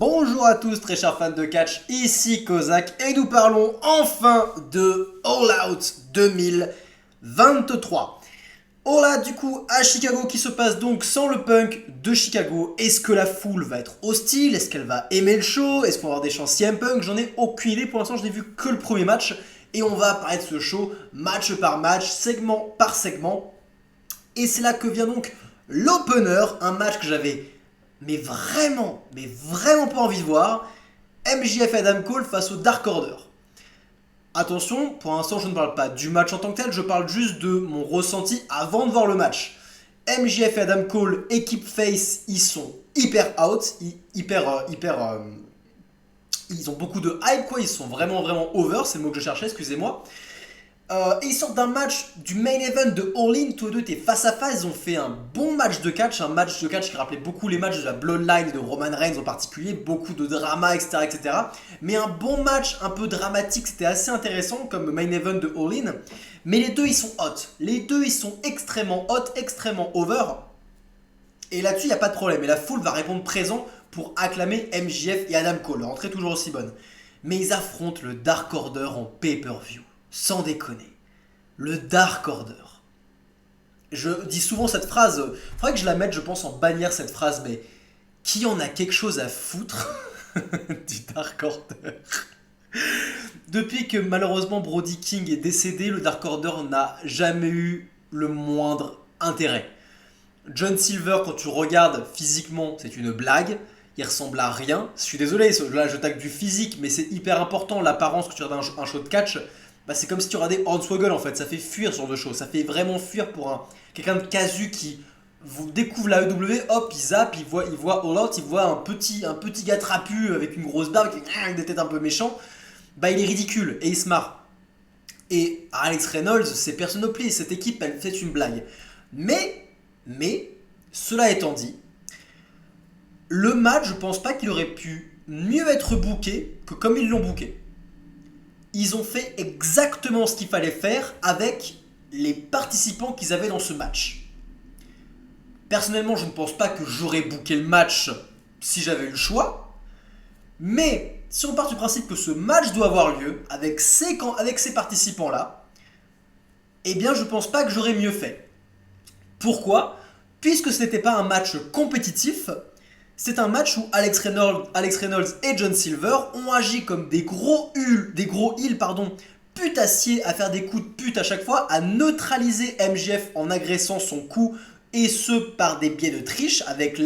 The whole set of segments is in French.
Bonjour à tous très chers fans de catch, ici Kozak et nous parlons enfin de All Out 2023. All Out du coup à Chicago qui se passe donc sans le Punk de Chicago. Est-ce que la foule va être hostile? Est-ce qu'elle va aimer le show? Est-ce qu'on va avoir des chants CM Punk? J'en ai aucune idée, pour l'instant je n'ai vu que le premier match. Et on va parler de ce show match par match, segment par segment. Et c'est là que vient donc l'opener, un match que j'avais mais vraiment pas envie de voir. MJF et Adam Cole face au Dark Order. Attention, pour l'instant je ne parle pas du match en tant que tel, je parle juste de mon ressenti avant de voir le match. MJF et Adam Cole, équipe face, ils sont hyper out, ils ont beaucoup de hype quoi, ils sont vraiment over, c'est le mot que je cherchais, excusez-moi. Et ils sortent d'un match du main event de All In, tous les deux étaient face à face, ils ont fait un bon match de catch, qui rappelait beaucoup les matchs de la Bloodline et de Roman Reigns en particulier, beaucoup de drama, etc. Mais un bon match un peu dramatique, c'était assez intéressant comme main event de All In. Mais les deux ils sont hot, les deux ils sont extrêmement hot, extrêmement over. Et là-dessus il n'y a pas de problème, et la foule va répondre présent pour acclamer MJF et Adam Cole, leur entrée toujours aussi bonne. Mais ils affrontent le Dark Order en pay-per-view. Sans déconner. Le Dark Order. Je dis souvent cette phrase, faudrait que je la mette, je pense, en bannière cette phrase, mais qui en a quelque chose à foutre du Dark Order? Depuis que malheureusement Brody King est décédé, le Dark Order n'a jamais eu le moindre intérêt. John Silver, quand tu regardes physiquement, c'est une blague. Il ressemble à rien. Je suis désolé, là je tague du physique, mais c'est hyper important, l'apparence que tu regardes un show de catch. Bah, c'est comme si tu regardais Hornswoggle en fait, ça fait fuir ce genre de choses, ça fait vraiment fuir pour quelqu'un de casu qui découvre la EW, hop, il zappe, il voit All Out, il voit un petit gars trapu avec une grosse barbe, avec des têtes un peu méchants, bah il est ridicule et il se marre. Et Alex Reynolds, c'est personnoplé, cette équipe elle fait une blague. Mais, cela étant dit, le match je pense pas qu'il aurait pu mieux être booké que comme ils l'ont booké. Ils ont fait exactement ce qu'il fallait faire avec les participants qu'ils avaient dans ce match. Personnellement, je ne pense pas que j'aurais booké le match si j'avais eu le choix. Mais si on part du principe que ce match doit avoir lieu avec ces participants-là, eh bien je ne pense pas que j'aurais mieux fait. Pourquoi? Puisque ce n'était pas un match compétitif, c'est un match où Alex Reynolds et John Silver ont agi comme des gros heels, putassiers, à faire des coups de pute à chaque fois, à neutraliser MJF en agressant son coup, et ce par des biais de triche, avec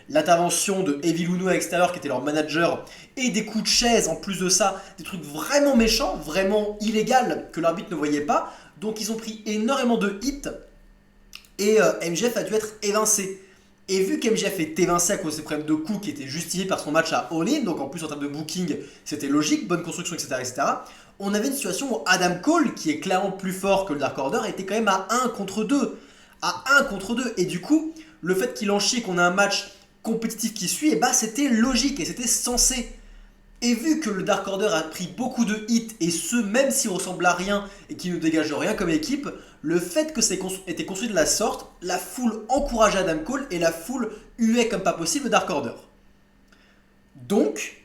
l'intervention de Evil Uno à l'extérieur qui était leur manager, et des coups de chaise en plus de ça, des trucs vraiment méchants, vraiment illégaux que l'arbitre ne voyait pas. Donc ils ont pris énormément de hits, et MJF a dû être évincé. Et vu qu'MJF est évincé à cause de ses problèmes de coups qui étaient justifiés par son match à All In, donc en plus en termes de booking c'était logique, bonne construction, etc. On avait une situation où Adam Cole, qui est clairement plus fort que le Dark Order, était quand même à 1 contre 2. À 1 contre 2. Et du coup, le fait qu'il en chie, qu'on a un match compétitif qui suit, et bah c'était logique et c'était censé. Et vu que le Dark Order a pris beaucoup de hits, et ce même s'il ressemble à rien et qu'il ne dégage rien comme équipe, le fait que ça ait été construit de la sorte, la foule encourageait Adam Cole et la foule huait comme pas possible le Dark Order. Donc,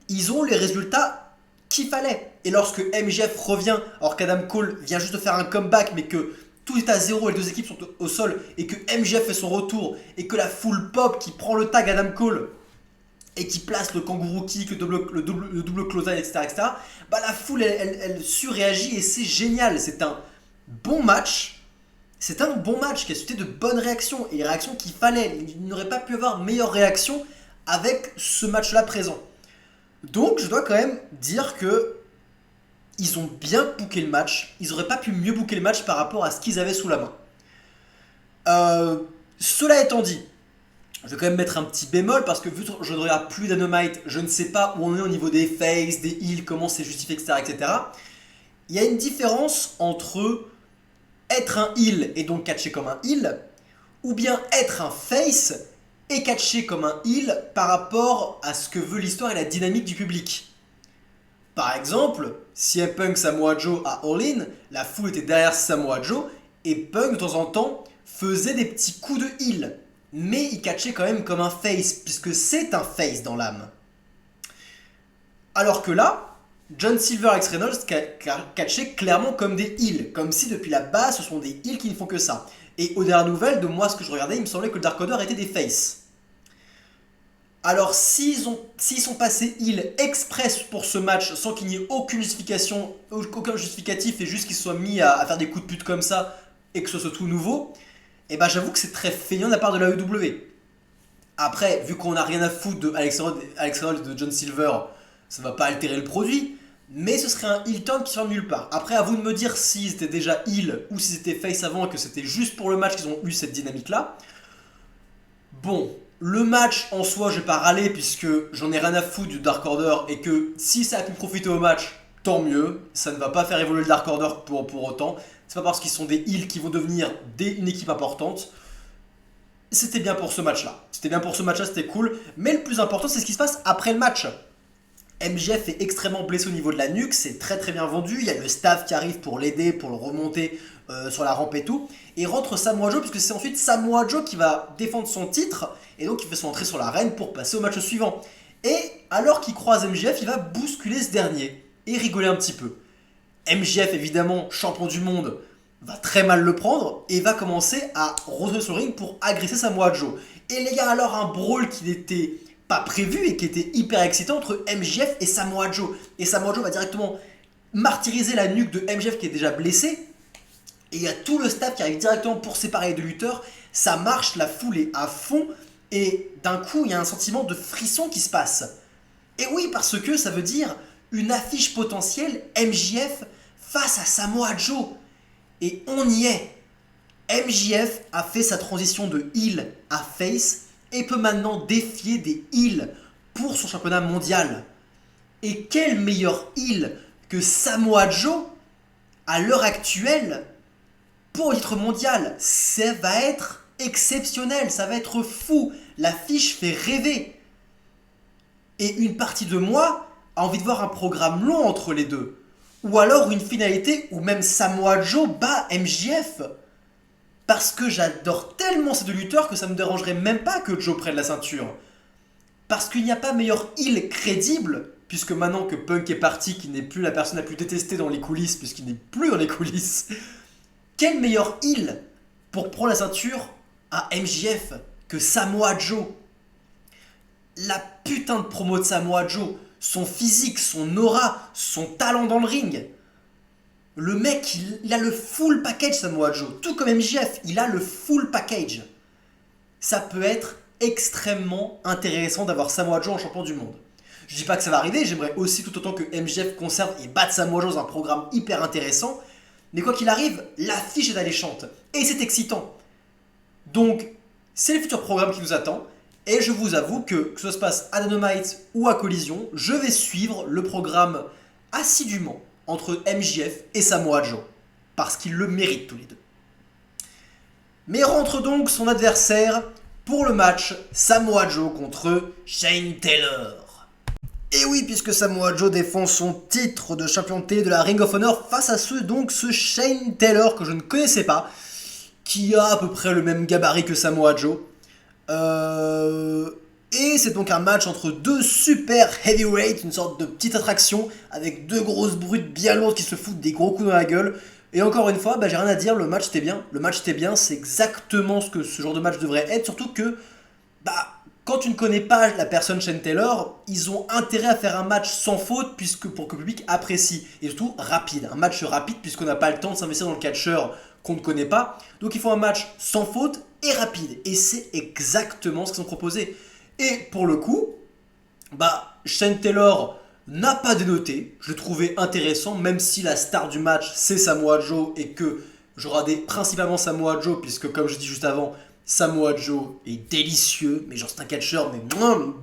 ils ont les résultats qu'il fallait. Et lorsque MJF revient, alors qu'Adam Cole vient juste de faire un comeback, mais que tout est à zéro et les deux équipes sont au sol, et que MJF fait son retour, et que la foule pop qui prend le tag Adam Cole, et qui place le kangourou kick, le double close-eye, etc., bah la foule elle surréagit et c'est génial. C'est un bon match. C'est un bon match qui a suscité de bonnes réactions et les réactions qu'il fallait. Il n'aurait pas pu avoir meilleure réaction avec ce match-là présent. Donc je dois quand même dire que ils ont bien booké le match. Ils n'auraient pas pu mieux booker le match par rapport à ce qu'ils avaient sous la main. Cela étant dit, je vais quand même mettre un petit bémol parce que vu que je ne regarde plus Dynamite, je ne sais pas où on est au niveau des faces, des heels, comment c'est justifié, etc. Il y a une différence entre être un heel et donc catcher comme un heel, ou bien être un face et catcher comme un heel par rapport à ce que veut l'histoire et la dynamique du public. Par exemple, si un Punk Samoa Joe à All In, la foule était derrière Samoa Joe et Punk de temps en temps faisait des petits coups de heel. Mais il catchait quand même comme un face, puisque c'est un face dans l'âme. Alors que là, John Silver et Alex Reynolds catchaient clairement comme des heels, comme si depuis la base ce sont des heels qui ne font que ça. Et aux dernières nouvelles, de moi ce que je regardais, il me semblait que le Dark Order était des faces. Alors s'ils sont passés heel express pour ce match sans qu'il n'y ait aucun justificatif et juste qu'ils se soient mis à faire des coups de pute comme ça et que ce soit tout nouveau, et ben j'avoue que c'est très feignant de la part de la l'AEW. Après, vu qu'on n'a rien à foutre de Alex Reynolds et de John Silver, ça va pas altérer le produit, mais ce serait un heel turn qui sort de nulle part. Après, à vous de me dire s'ils étaient déjà heel ou s'ils étaient face avant et que c'était juste pour le match qu'ils ont eu cette dynamique-là. Bon, le match en soi, je vais pas râler puisque j'en ai rien à foutre du Dark Order et que si ça a pu profiter au match, tant mieux. Ça ne va pas faire évoluer le Dark Order pour autant. C'est pas parce qu'ils sont des heels qui vont devenir une équipe importante. C'était bien pour ce match-là. C'était cool. Mais le plus important, c'est ce qui se passe après le match. MJF est extrêmement blessé au niveau de la nuque, c'est très très bien vendu. Il y a le staff qui arrive pour l'aider, pour le remonter sur la rampe et tout. Et rentre Samoa Joe, puisque c'est ensuite Samoa Joe qui va défendre son titre. Et donc il fait son entrée sur l'arène pour passer au match suivant. Et alors qu'il croise MJF, il va bousculer ce dernier et rigoler un petit peu. MJF, évidemment, champion du monde, va très mal le prendre et va commencer à rentrer sur le ring pour agresser Samoa Joe. Et les gars, alors un brawl qui n'était pas prévu et qui était hyper excitant entre MJF et Samoa Joe. Et Samoa Joe va directement martyriser la nuque de MJF qui est déjà blessé. Et il y a tout le staff qui arrive directement pour séparer les deux lutteurs. Ça marche, la foule est à fond. Et d'un coup, il y a un sentiment de frisson qui se passe. Et oui, parce que ça veut dire une affiche potentielle MJF face à Samoa Joe. Et on y est. MJF a fait sa transition de heel à face et peut maintenant défier des heels pour son championnat mondial. Et quel meilleur heel que Samoa Joe à l'heure actuelle pour le titre mondial. Ça va être exceptionnel, ça va être fou. L'affiche fait rêver. Et une partie de moi a envie de voir un programme long entre les deux. Ou alors une finalité où même Samoa Joe bat MJF. Parce que j'adore tellement ces deux lutteurs que ça me dérangerait même pas que Joe prenne la ceinture. Parce qu'il n'y a pas meilleur heel crédible, puisque maintenant que Punk est parti, qui n'est plus la personne la plus détestée dans les coulisses, puisqu'il n'est plus dans les coulisses, quel meilleur heel pour prendre la ceinture à MJF que Samoa Joe? La putain de promo de Samoa Joe, son physique, son aura, son talent dans le ring. Le mec, il a le full package Samoa Joe. Tout comme MJF, il a le full package. Ça peut être extrêmement intéressant d'avoir Samoa Joe en champion du monde. Je dis pas que ça va arriver, j'aimerais aussi tout autant que MJF conserve et batte Samoa Joe dans un programme hyper intéressant. Mais quoi qu'il arrive, l'affiche est alléchante. Et c'est excitant. Donc, c'est le futur programme qui nous attend. Et je vous avoue que ça se passe à Dynamite ou à Collision, je vais suivre le programme assidûment entre MJF et Samoa Joe. Parce qu'ils le méritent tous les deux. Mais rentre donc son adversaire pour le match Samoa Joe contre Shane Taylor. Et oui, puisque Samoa Joe défend son titre de champion de la Ring of Honor face à ce Shane Taylor que je ne connaissais pas, qui a à peu près le même gabarit que Samoa Joe. Et c'est donc un match entre deux super heavyweights, une sorte de petite attraction avec deux grosses brutes bien lourdes qui se foutent des gros coups dans la gueule. Et encore une fois, j'ai rien à dire, le match était bien, c'est exactement ce que ce genre de match devrait être, surtout que quand tu ne connais pas la personne Shane Taylor, ils ont intérêt à faire un match sans faute pour que le public apprécie, et surtout rapide, un match rapide puisqu'on n'a pas le temps de s'investir dans le catcheur qu'on ne connaît pas, donc il faut un match sans faute et rapide, et c'est exactement ce qu'ils ont proposé. Et pour le coup, Shane Taylor n'a pas dénoté, je l'ai trouvé intéressant, même si la star du match c'est Samoa Joe et que je regardais principalement Samoa Joe, puisque comme je dis juste avant, Samoa Joe est délicieux, mais genre c'est un catcheur, mais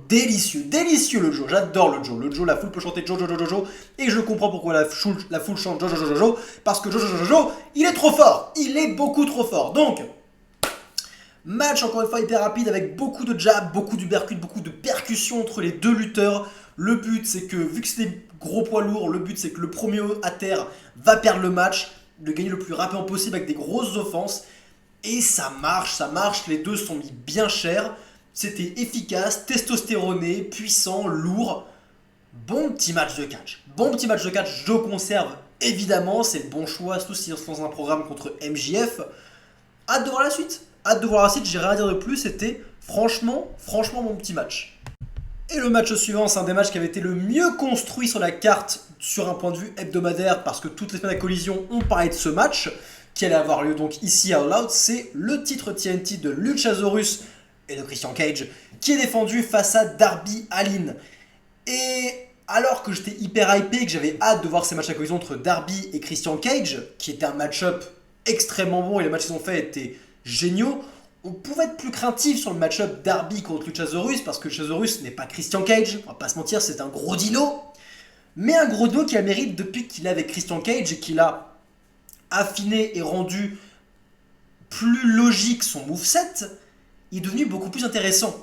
délicieux le Joe, j'adore le Joe. Le Joe, la foule peut chanter Joe, et je comprends pourquoi la foule chante Joe, parce que Joe, il est trop fort, il est beaucoup trop fort. Donc, match encore une fois hyper rapide avec beaucoup de jabs, beaucoup d'uppercuts, beaucoup de percussions entre les deux lutteurs. Le but c'est que, vu que c'est des gros poids lourds, le but c'est que le premier à terre va perdre le match, de gagner le plus rapidement possible avec des grosses offenses. Et ça marche, les deux sont mis bien cher. C'était efficace, testostéroné, puissant, lourd. Bon petit match de catch. Bon petit match de catch, je conserve évidemment, c'est le bon choix, surtout si on se lance un programme contre MJF. Hâte de voir la suite. Hâte de voir la suite, j'ai rien à dire de plus, c'était franchement mon petit match. Et le match suivant, c'est un des matchs qui avait été le mieux construit sur la carte sur un point de vue hebdomadaire parce que toutes les semaines à collision ont parlé de ce match qui allait avoir lieu donc ici à All Out. C'est le titre TNT de Luchasaurus et de Christian Cage qui est défendu face à Darby Allin. Et alors que j'étais hyper hypé et que j'avais hâte de voir ces matchs à collision entre Darby et Christian Cage, qui était un match-up extrêmement bon et les matchs qu'ils ont fait étaient géniaux, on pouvait être plus craintif sur le match-up Darby contre Luchasaurus parce que Luchasaurus n'est pas Christian Cage, on va pas se mentir, c'est un gros dino, mais un gros dino qui a le mérite depuis qu'il est avec Christian Cage et qu'il a affiné et rendu plus logique son moveset, il est devenu beaucoup plus intéressant.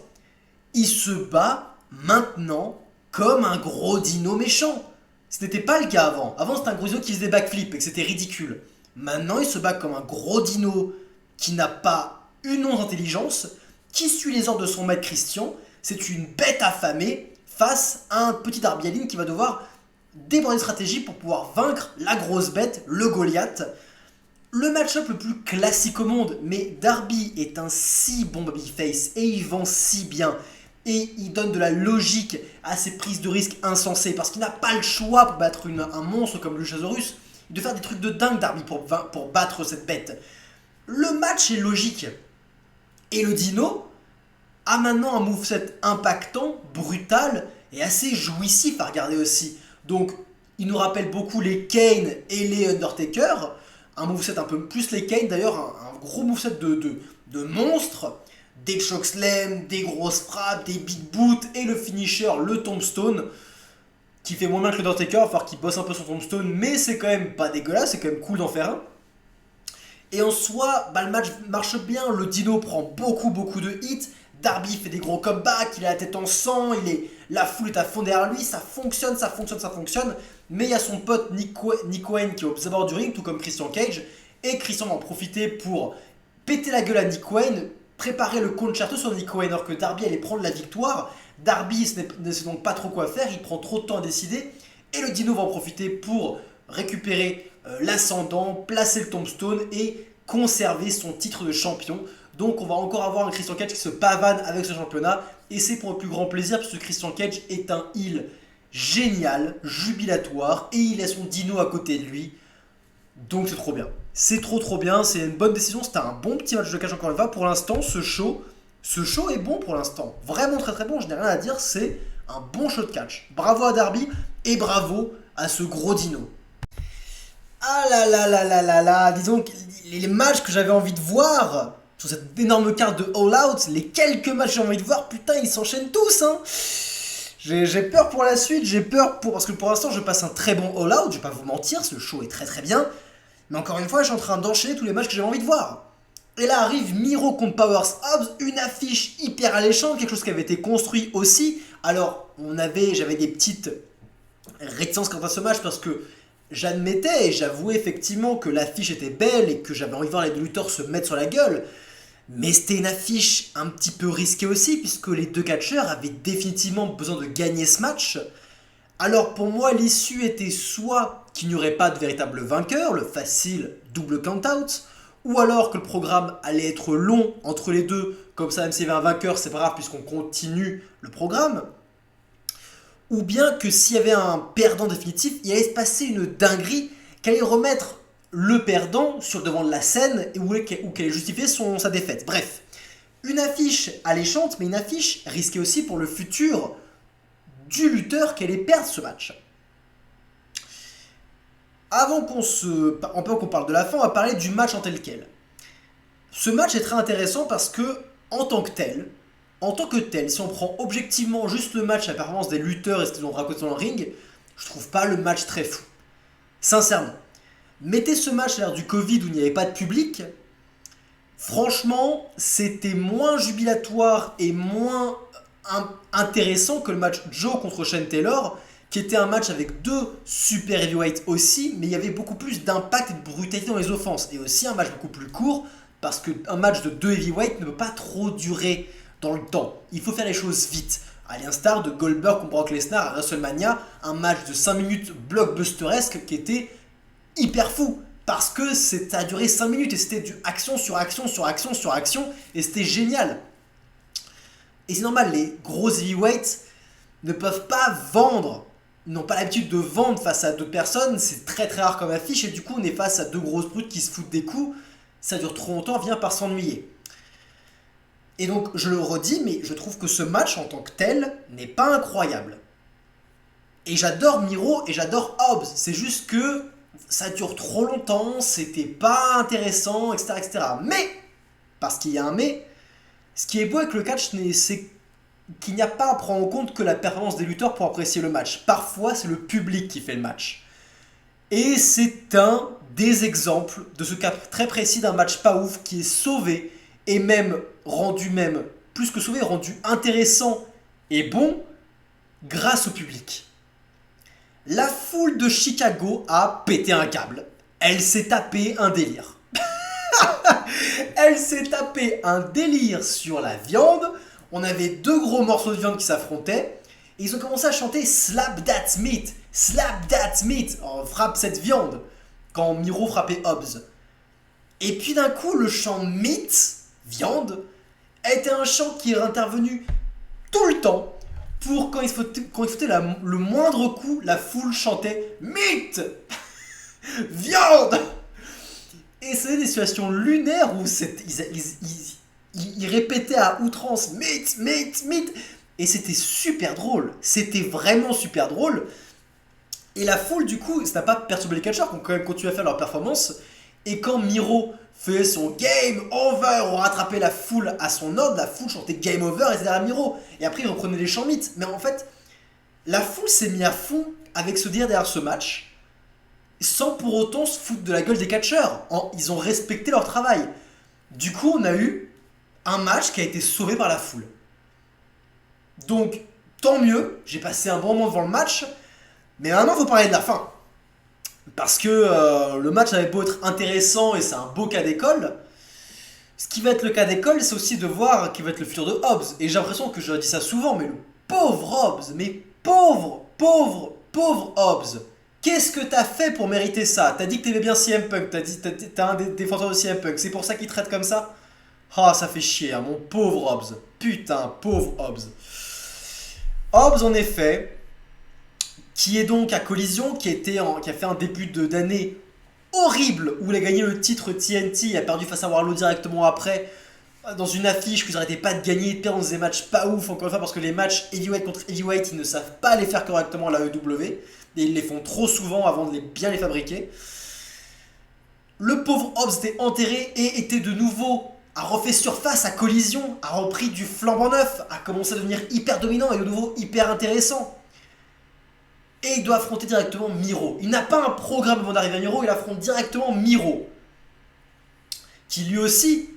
Il se bat maintenant comme un gros dino méchant. Ce n'était pas le cas avant. Avant, c'était un gros dino qui faisait des backflips et que c'était ridicule. Maintenant, il se bat comme un gros dino qui n'a pas une once d'intelligence, qui suit les ordres de son maître Christian. C'est une bête affamée face à un petit Darby Allin qui va devoir déborder de stratégie pour pouvoir vaincre la grosse bête, le Goliath. Le match-up le plus classique au monde, mais Darby est un si bon babyface et il vend si bien. Et il donne de la logique à ses prises de risque insensées parce qu'il n'a pas le choix pour battre un monstre comme Luchasaurus de faire des trucs de dingue Darby pour battre cette bête. Le match est logique. Et le dino a maintenant un moveset impactant, brutal et assez jouissif à regarder aussi. Donc il nous rappelle beaucoup les Kane et les Undertaker. Un moveset un peu plus les Kane d'ailleurs, un gros moveset de monstre. Des chokeslam, des grosses frappes, des big boots et le finisher, le tombstone, qui fait moins bien que le Undertaker, il va falloir qu'il bosse un peu son tombstone, mais c'est quand même pas dégueulasse, c'est quand même cool d'en faire un. Et en soi, le match marche bien, le dino prend beaucoup de hits, Darby fait des gros comebacks, il a la tête en sang, la foule est à fond derrière lui, ça fonctionne, mais il y a son pote Nick Wayne qui est aux abords du ring, tout comme Christian Cage, et Christian va en profiter pour péter la gueule à Nick Wayne, préparer le concerto sur Nick Wayne alors que Darby allait prendre la victoire. Darby ne sait donc pas trop quoi faire, il prend trop de temps à décider et le dino va en profiter pour récupérer l'ascendant, placer le tombstone et conserver son titre de champion. Donc on va encore avoir un Christian Cage qui se pavane avec ce championnat et c'est pour le plus grand plaisir parce que Christian Cage est un heel génial, jubilatoire et il a son dino à côté de lui. Donc c'est trop bien. C'est trop bien, c'est une bonne décision, c'était un bon petit match de catch encore une fois. Pour l'instant, ce show est bon pour l'instant. Vraiment très bon, je n'ai rien à dire, c'est un bon show de catch. Bravo à Darby et bravo à ce gros dino. Ah là, disons que les matchs que j'avais envie de voir sur cette énorme carte de All Out, les quelques matchs que j'ai envie de voir, putain, ils s'enchaînent tous, hein. J'ai peur pour la suite, parce que pour l'instant je passe un très bon All Out, je vais pas vous mentir, ce show est très bien. Mais encore une fois, je suis en train d'enchaîner tous les matchs que j'avais envie de voir. Et là arrive Miro contre Powers Hobbs, une affiche hyper alléchante, quelque chose qui avait été construit aussi. Alors, j'avais des petites réticences quant à ce match parce que j'admettais et j'avouais effectivement que l'affiche était belle et que j'avais envie de voir les deux lutteurs se mettre sur la gueule. Mais c'était une affiche un petit peu risquée aussi puisque les deux catcheurs avaient définitivement besoin de gagner ce match. Alors pour moi, l'issue était soit qu'il n'y aurait pas de véritable vainqueur, le facile double count-out, ou alors que le programme allait être long entre les deux, comme ça même s'il y avait un vainqueur, c'est pas grave puisqu'on continue le programme, ou bien que s'il y avait un perdant définitif, il allait se passer une dinguerie qui allait remettre le perdant sur le devant de la scène ou qui allait justifier sa défaite. Bref, une affiche alléchante, mais une affiche risquée aussi pour le futur du lutteur qui allait perdre ce match. Avant qu'on parle de la fin, on va parler du match en tel quel. Ce match est très intéressant parce que, en tant que tel, si on prend objectivement juste le match, la performance des lutteurs et ce qu'ils ont raconté dans le ring, je trouve pas le match très fou. Sincèrement. Mettez ce match à l'ère du Covid où il n'y avait pas de public, franchement, c'était moins jubilatoire et moins intéressant que le match Joe contre Shane Taylor, qui était un match avec deux super heavyweights aussi, mais il y avait beaucoup plus d'impact et de brutalité dans les offenses. Et aussi un match beaucoup plus court, parce qu'un match de deux heavyweights ne peut pas trop durer dans le temps. Il faut faire les choses vite. à l'instar de Goldberg contre Brock Lesnar à WrestleMania, un match de 5 minutes blockbusteresque qui était hyper fou. Parce que ça a duré 5 minutes et c'était du action sur action sur action sur action et c'était génial. Et c'est normal, les gros heavyweights ne peuvent pas vendre, n'ont pas l'habitude de vendre face à d'autres personnes, c'est très très rare comme affiche et du coup on est face à deux grosses brutes qui se foutent des coups, ça dure trop longtemps, on vient par s'ennuyer. Et donc je le redis, mais je trouve que ce match en tant que tel n'est pas incroyable. Et j'adore Miro et j'adore Hobbs, c'est juste que ça dure trop longtemps, c'était pas intéressant, etc., etc. Mais, parce qu'il y a un mais, ce qui est beau avec le catch, c'est qu'il n'y a pas à prendre en compte que la performance des lutteurs pour apprécier le match. Parfois, c'est le public qui fait le match. Et c'est un des exemples de ce cas très précis d'un match pas ouf qui est sauvé et même rendu plus que sauvé, rendu intéressant et bon grâce au public. La foule de Chicago a pété un câble. Elle s'est tapé un délire. Elle s'est tapé un délire sur la viande. On avait deux gros morceaux de viande qui s'affrontaient. Et ils ont commencé à chanter Slap that meat, slap that meat. On frappe cette viande. Quand Miro frappait Hobbs. Et puis d'un coup, le chant meat, viande, était un chant qui est intervenu tout le temps. Pour quand il foutait le moindre coup, la foule chantait meat, viande. Et c'était des situations lunaires où ils répétaient à outrance meat, meat, meat. Et c'était super drôle. C'était vraiment super drôle. Et la foule, du coup, ça n'a pas perturbé les catcheurs qui ont quand même continué à faire leur performance. Et quand Miro fait son game over, on rattrapait la foule à son ordre, la foule chantait game over et c'était derrière Miro. Et après, ils reprenaient les chants mythes. Mais en fait, la foule s'est mise à fond avec ce délire derrière ce match, sans pour autant se foutre de la gueule des catcheurs. Ils ont respecté leur travail. Du coup, on a eu un match qui a été sauvé par la foule. Donc, tant mieux, j'ai passé un bon moment devant le match, mais maintenant, il faut parler de la fin. Parce que le match avait beau être intéressant et c'est un beau cas d'école, ce qui va être le cas d'école, c'est aussi de voir qui va être le futur de Hobbs. Et j'ai l'impression que je dis ça souvent, mais le pauvre Hobbs, mais pauvre Hobbs. Qu'est-ce que t'as fait pour mériter ça? T'as dit que t'aimais bien CM Punk, t'as un des défenseurs de CM Punk, c'est pour ça qu'il traite comme ça? Ah, ça fait chier, hein, mon pauvre Hobbs. Putain, pauvre Hobbs. Hobbs, en effet, qui est donc à Collision, qui a fait un début d'année horrible, où il a gagné le titre TNT, il a perdu face à Warlow directement après, dans une affiche qu'ils n'arrêtaient pas de gagner, de perdre dans des matchs pas ouf, encore une fois, parce que les matchs heavyweight contre heavyweight, ils ne savent pas les faire correctement à la EW, et ils les font trop souvent avant de bien les fabriquer. Le pauvre Hobbs était enterré et était de nouveau a refait surface à Collision, a repris du flambant neuf, a commencé à devenir hyper dominant et de nouveau hyper intéressant. Et il doit affronter directement Miro. Il n'a pas un programme avant d'arriver à Miro, il affronte directement Miro. Qui lui aussi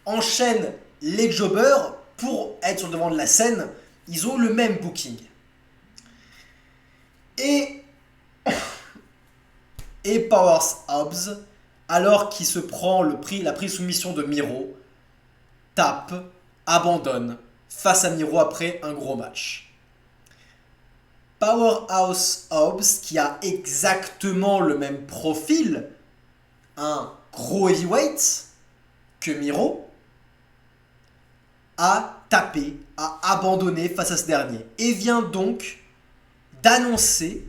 enchaîne les jobbers pour être sur le devant de la scène. Ils ont le même booking. Et Powers Hobbs, alors qu'il se prend la prise soumission de Miro, tape, abandonne face à Miro après un gros match. Powerhouse Hobbs, qui a exactement le même profil, un gros heavyweight que Miro, a tapé, a abandonné face à ce dernier. Et vient donc d'annoncer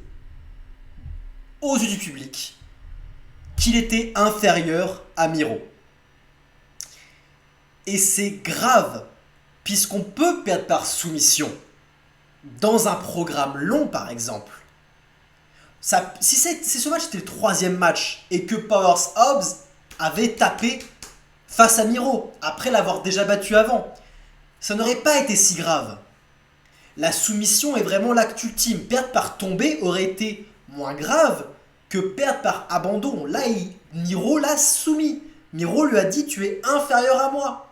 aux yeux du public qu'il était inférieur à Miro. Et c'est grave, puisqu'on peut perdre par soumission. Dans un programme long, par exemple. Si ce match était le 3e match et que Powers Hobbs avait tapé face à Miro, après l'avoir déjà battu avant, ça n'aurait pas été si grave. La soumission est vraiment l'acte ultime. Perdre par tomber aurait été moins grave que perdre par abandon. Là, Miro l'a soumis. Miro lui a dit « Tu es inférieur à moi ».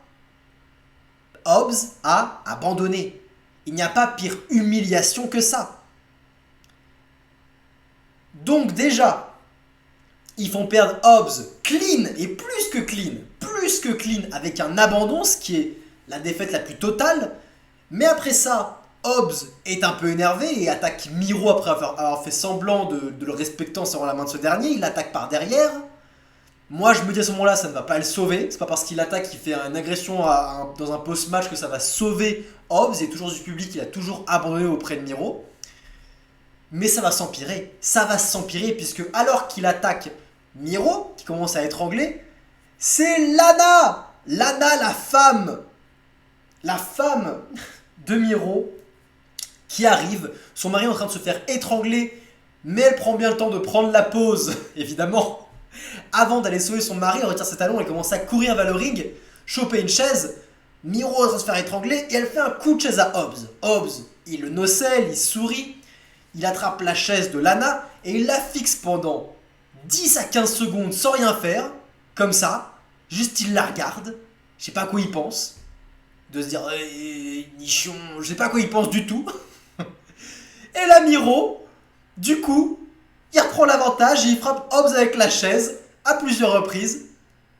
Hobbs a abandonné. Il n'y a pas pire humiliation que ça. Donc déjà, ils font perdre Hobbs clean et plus que clean avec un abandon, ce qui est la défaite la plus totale. Mais après ça, Hobbs est un peu énervé et attaque Miro après avoir fait semblant de le respecter en serrant la main de ce dernier. Il l'attaque par derrière. Moi, je me dis à ce moment-là, ça ne va pas le sauver. C'est pas parce qu'il attaque, qu'il fait une agression dans un post-match que ça va sauver Hobbs. Il est toujours du public, il a toujours abandonné auprès de Miro. Mais ça va s'empirer. Ça va s'empirer puisque alors qu'il attaque Miro, qui commence à étrangler, c'est Lana. Lana, la femme de Miro, qui arrive. Son mari est en train de se faire étrangler, mais elle prend bien le temps de prendre la pause, évidemment. Avant d'aller sauver son mari, elle retire ses talons, elle commence à courir vers le ring, choper une chaise. Miro est en train de se faire étrangler et elle fait un coup de chaise à Hobbs. Hobbs, il le nocelle, il sourit, il attrape la chaise de Lana et il la fixe pendant 10 à 15 secondes sans rien faire, comme ça. Juste il la regarde, je sais pas à quoi il pense. De se dire, nichon, je sais pas à quoi il pense du tout. Et là, Miro, du coup, il reprend l'avantage et il frappe Hobbs avec la chaise à plusieurs reprises.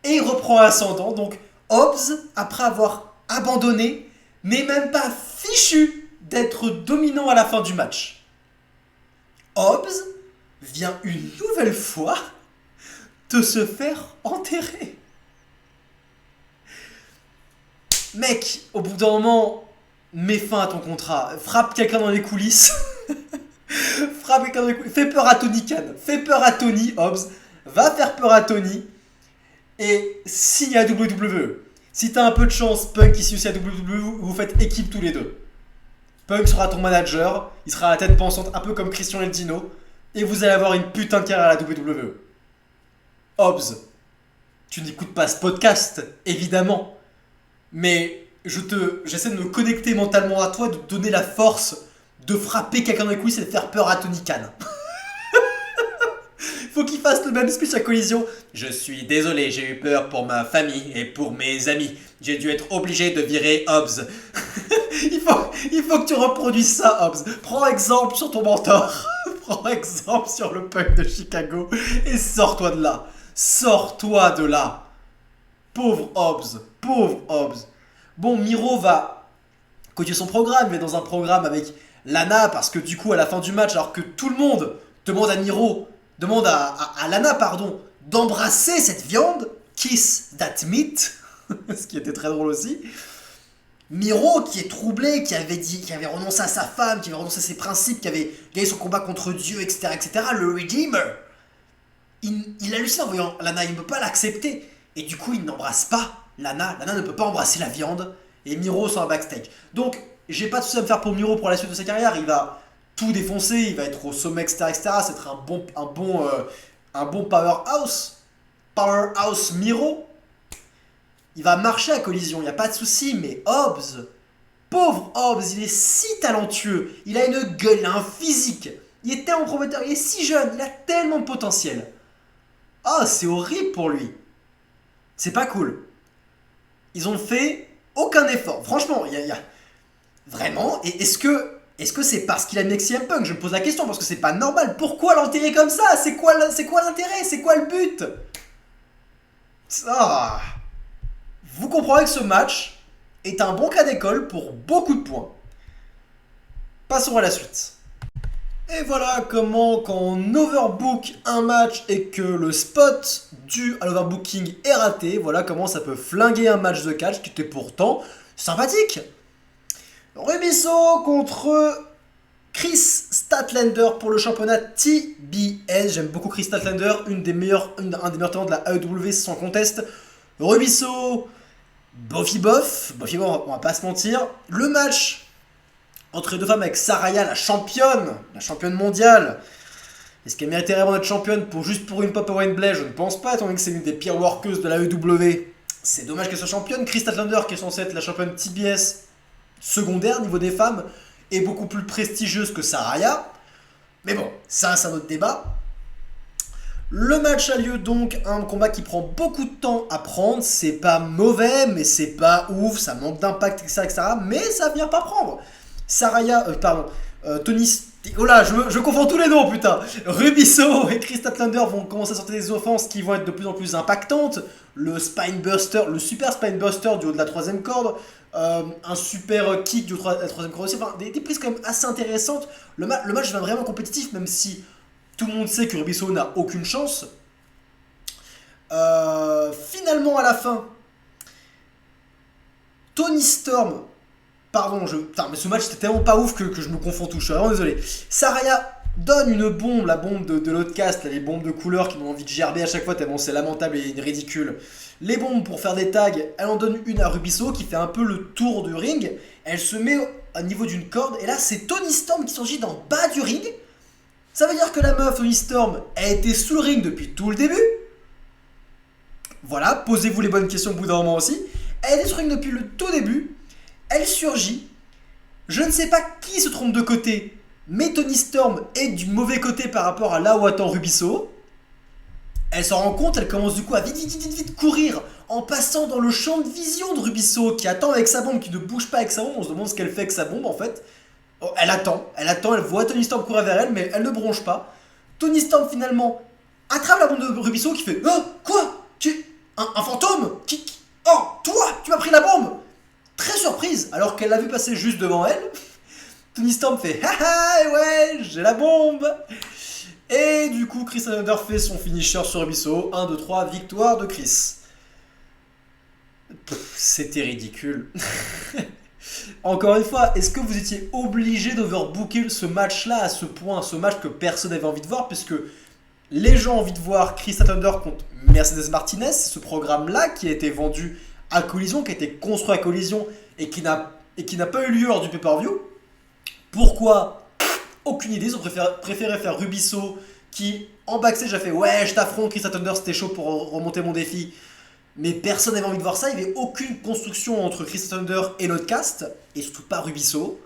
Et il reprend ascendant. Donc, Hobbs, après avoir abandonné, n'est même pas fichu d'être dominant à la fin du match. Hobbs vient une nouvelle fois de se faire enterrer. Mec, au bout d'un moment, mets fin à ton contrat. Frappe quelqu'un dans les coulisses. Frappe quelqu'un dans les coulisses. Fais peur à Tony Khan. Fais peur à Tony, Hobbs. Va faire peur à Tony. Et signe à WWE. Si t'as un peu de chance, Punk ici aussi à WWE, vous faites équipe tous les deux. Punk sera ton manager. Il sera à la tête pensante, un peu comme Christian Eldino. Et vous allez avoir une putain de carrière à la WWE. Hobbs, tu n'écoutes pas ce podcast, évidemment. Mais j'essaie de me connecter mentalement à toi, de te donner la force de frapper quelqu'un dans les couilles et de faire peur à Tony Khan. Faut qu'il fasse le même speech à Collision. Je suis désolé, j'ai eu peur pour ma famille et pour mes amis. J'ai dû être obligé de virer Hobbs. il faut que tu reproduises ça, Hobbs. Prends exemple sur ton mentor. Prends exemple sur le Punk de Chicago et sors-toi de là. Sors-toi de là. Pauvre Hobbs. Pauvre Hobbs. Bon, Miro va continuer son programme. Il est dans un programme avec Lana parce que du coup, à la fin du match, alors que tout le monde demande à Lana, d'embrasser cette viande, kiss that meat, ce qui était très drôle aussi. Miro, qui est troublé, qui avait renoncé à sa femme, qui avait renoncé à ses principes, qui avait gagné son combat contre Dieu, etc., le Redeemer, il hallucine en voyant Lana, il ne peut pas l'accepter. Et du coup, il n'embrasse pas Lana. Lana ne peut pas embrasser la viande. Et Miro sont en backstage. Donc, j'ai pas de soucis à me faire pour Miro pour la suite de sa carrière. Il va tout défoncer, il va être au sommet, etc., etc. C'est être un bon powerhouse. Powerhouse Miro. Il va marcher à Collision, il n'y a pas de souci. Mais Hobbs, pauvre Hobbs, il est si talentueux. Il a une gueule, il a un physique. Il est tellement prometteur, il est si jeune, il a tellement de potentiel. Ah, c'est horrible pour lui. C'est pas cool. Ils ont fait aucun effort. Franchement, il y a... Vraiment. Et est-ce que c'est parce qu'il a mis CM Punk? Je me pose la question parce que c'est pas normal. Pourquoi l'enterrer comme ça? C'est quoi l'intérêt? C'est quoi le but? Ah. Vous comprendrez que ce match est un bon cas d'école pour beaucoup de points. Passons à la suite. Et voilà comment, quand on overbook un match et que le spot dû à l'overbooking est raté, voilà comment ça peut flinguer un match de catch qui était pourtant sympathique. Rubisso contre Chris Statlander pour le championnat TBS. J'aime beaucoup Chris Statlander, un des meilleurs talents de la AEW sans conteste. Rubisso, bof, on va pas se mentir. Le match entre les deux femmes avec Saraya, la championne mondiale. Est-ce qu'elle mériterait vraiment d'être championne juste pour une Pop Wembley? Je ne pense pas, étant donné que c'est une des pires workeuses de la AEW. C'est dommage qu'elle soit championne. Chris Statlander, qui est censée être la championne TBS secondaire niveau des femmes, est beaucoup plus prestigieuse que Saraya. Mais bon, ça c'est un autre débat. Le match a lieu donc, un combat qui prend beaucoup de temps à prendre. C'est pas mauvais, mais c'est pas ouf, ça manque d'impact, etc., etc. Mais ça vient pas prendre. Tony Oh là, je confonds tous les noms, putain. Rubisso et Chris Statlander vont commencer à sortir des offenses qui vont être de plus en plus impactantes. Le Spinebuster, le super Spinebuster du haut de la troisième corde. Un super kick du haut de la troisième corde aussi. Enfin, des prises quand même assez intéressantes. Le match va vraiment compétitif, même si tout le monde sait que Rubisso n'a aucune chance. Finalement, à la fin, Tony Storm. Pardon, putain, mais ce match c'était tellement pas ouf que je me confonds tout, je suis vraiment désolé. Saraya donne une bombe, la bombe de l'Outcast, les bombes de couleur qui m'ont envie de gerber à chaque fois tellement c'est lamentable et ridicule. Les bombes pour faire des tags, elle en donne une à Rubisso qui fait un peu le tour du ring. Elle se met au niveau d'une corde et là c'est Tony Storm qui surgit d'en bas du ring. Ça veut dire que la meuf Tony Storm a été sous le ring depuis tout le début. Voilà, posez-vous les bonnes questions au bout d'un moment aussi. Elle est sur le ring depuis le tout début. Elle surgit. Je ne sais pas qui se trompe de côté, mais Tony Storm est du mauvais côté par rapport à là où attend Rubisso. Elle s'en rend compte, elle commence du coup à vite courir en passant dans le champ de vision de Rubisso qui attend avec sa bombe, qui ne bouge pas avec sa bombe. On se demande ce qu'elle fait avec sa bombe en fait. Oh, elle attend, elle voit Tony Storm courir vers elle, mais elle ne bronche pas. Tony Storm finalement attrape la bombe de Rubisso qui fait « Oh, quoi? Un fantôme? Oh, toi, tu m'as pris la bombe !» Très surprise, alors qu'elle l'a vu passer juste devant elle. Tony Storm fait haha, ouais, j'ai la bombe. Et du coup, Chris Statlander fait son finisher sur Rubisso. 1, 2, 3, victoire de Chris. C'était ridicule. Encore une fois, est-ce que vous étiez obligé d'overbooker ce match-là à ce point, ce match que personne n'avait envie de voir, puisque les gens ont envie de voir Chris Statlander contre Mercedes Martinez, ce programme-là qui a été vendu à Collision, qui a été construit à Collision et qui n'a pas eu lieu lors du pay-per-view. Pourquoi? Aucune idée, ils ont préféré faire Rubisso qui en backstage a fait ouais je t'affronte Chris Statlander, c'était chaud pour remonter mon défi. Mais personne n'avait envie de voir ça, il n'y avait aucune construction entre Chris Statlander et l'Outcast, et surtout pas Rubisso.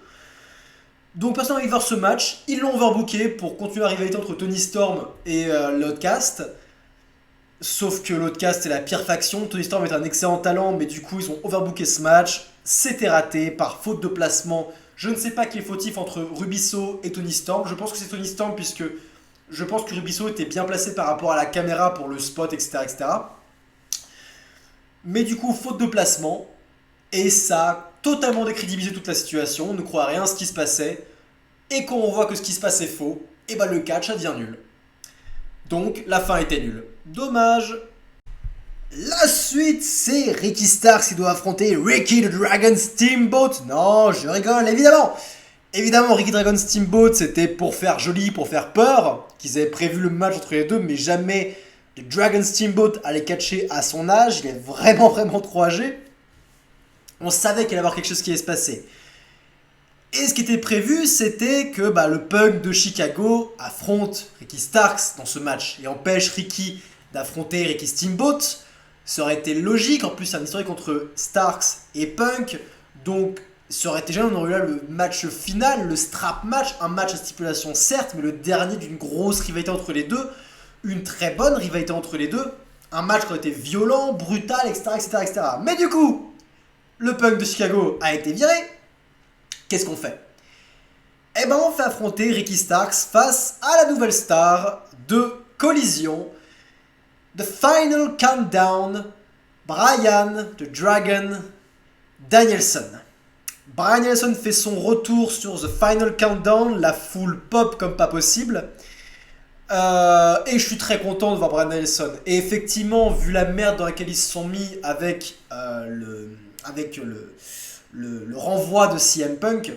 Donc personne n'a envie de voir ce match, ils l'ont overbooké pour continuer la rivalité entre Tony Storm et l'Outcast. Sauf que l'Outcast est la pire faction, Tony Storm est un excellent talent, mais du coup ils ont overbooké ce match, c'était raté par faute de placement. Je ne sais pas qui est fautif entre Rubisso et Tony Storm, je pense que c'est Tony Storm puisque je pense que Rubisso était bien placé par rapport à la caméra pour le spot, etc. etc. Mais du coup, faute de placement, et ça a totalement décrédibilisé toute la situation, on ne croit à rien à ce qui se passait, et quand on voit que ce qui se passe est faux, et bah le catch ça devient nul. Donc la fin était nulle. Dommage. La suite, c'est Ricky Starks qui doit affronter Ricky the Dragon Steamboat. Non, je rigole, évidemment. Évidemment, Ricky Dragon Steamboat, c'était pour faire joli, pour faire peur, qu'ils avaient prévu le match entre les deux, mais jamais le Dragon Steamboat allait catcher à son âge. Il est vraiment trop âgé. On savait qu'il allait y avoir quelque chose qui allait se passer. Et ce qui était prévu, c'était que le Punk de Chicago affronte Ricky Starks dans ce match et empêche Ricky d'affronter Ricky Steamboat. Ça aurait été logique, en plus c'est un historique entre Starks et Punk, donc ça aurait été génial, on aurait eu là le match final, le strap match, un match à stipulation certes, mais le dernier d'une grosse rivalité entre les deux, une très bonne rivalité entre les deux, un match qui aurait été violent, brutal, etc. Mais du coup, le Punk de Chicago a été viré. Qu'est-ce qu'on fait? Eh ben on fait affronter Ricky Starks face à la nouvelle star de Collision, The Final Countdown, Bryan The Dragon Danielson. Bryan Danielson fait son retour sur The Final Countdown, la foule pop comme pas possible. Et je suis très content de voir Bryan Danielson. Et effectivement, vu la merde dans laquelle ils se sont mis avec le renvoi de CM Punk,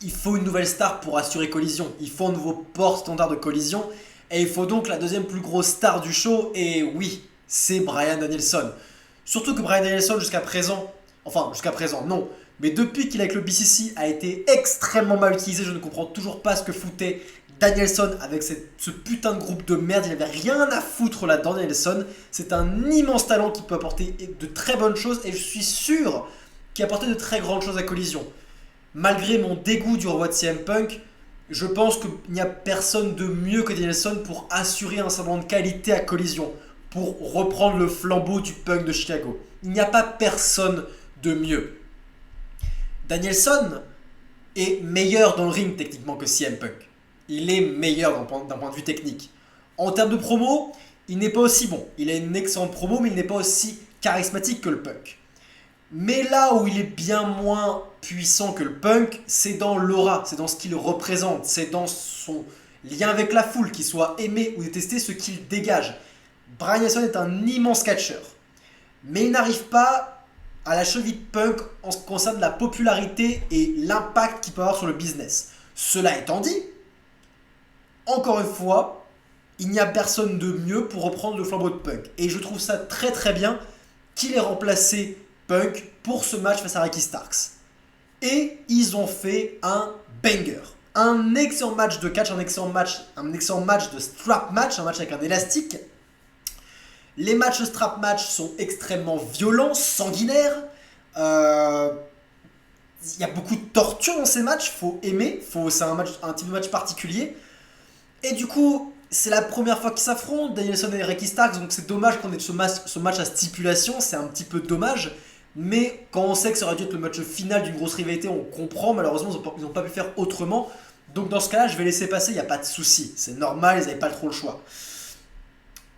il faut une nouvelle star pour assurer Collision. Il faut un nouveau porte-standard de Collision. Et il faut donc la deuxième plus grosse star du show. Et oui, c'est Bryan Danielson. Surtout que Bryan Danielson jusqu'à présent, non, mais depuis qu'il est avec le BCC a été extrêmement mal utilisé. Je ne comprends toujours pas ce que foutait Danielson avec ce putain de groupe de merde. Il n'avait rien à foutre là-dedans, Danielson. C'est un immense talent qui peut apporter de très bonnes choses. Et je suis sûr qu'il a apporté de très grandes choses à Collision. Malgré mon dégoût du renvoi de CM Punk, je pense qu'il n'y a personne de mieux que Danielson pour assurer un semblant de qualité à Collision, pour reprendre le flambeau du Punk de Chicago. Il n'y a pas personne de mieux. Danielson, est meilleur dans le ring techniquement que CM Punk. Il est meilleur d'un point de vue technique. En termes de promo, il n'est pas aussi bon. Il a une excellente promo, mais il n'est pas aussi charismatique que le Punk. Mais là où il est bien moins puissant que le Punk, c'est dans l'aura, c'est dans ce qu'il représente, c'est dans son lien avec la foule, qu'il soit aimé ou détesté, ce qu'il dégage. Bryan Danielson est un immense catcheur, mais il n'arrive pas à la cheville de Punk en ce qui concerne la popularité et l'impact qu'il peut avoir sur le business. Cela étant dit, encore une fois, il n'y a personne de mieux pour reprendre le flambeau de Punk. Et je trouve ça très très bien qu'il ait remplacé Punk pour ce match face à Ricky Starks. Et ils ont fait un banger. Un excellent match de catch, un excellent match de strap match, un match avec un élastique. Les matchs strap match sont extrêmement violents, sanguinaires. Il y a beaucoup de torture dans ces matchs, faut aimer, c'est un type de match particulier. Et du coup, c'est la première fois qu'ils s'affrontent, Danielson et Ricky Starks, donc c'est dommage qu'on ait ce match à stipulation, c'est un petit peu dommage. Mais quand on sait que ça aurait dû être le match final d'une grosse rivalité, on comprend, malheureusement ils n'ont pas pu faire autrement. Donc dans ce cas-là, je vais laisser passer, il n'y a pas de souci, c'est normal, ils n'avaient pas trop le choix.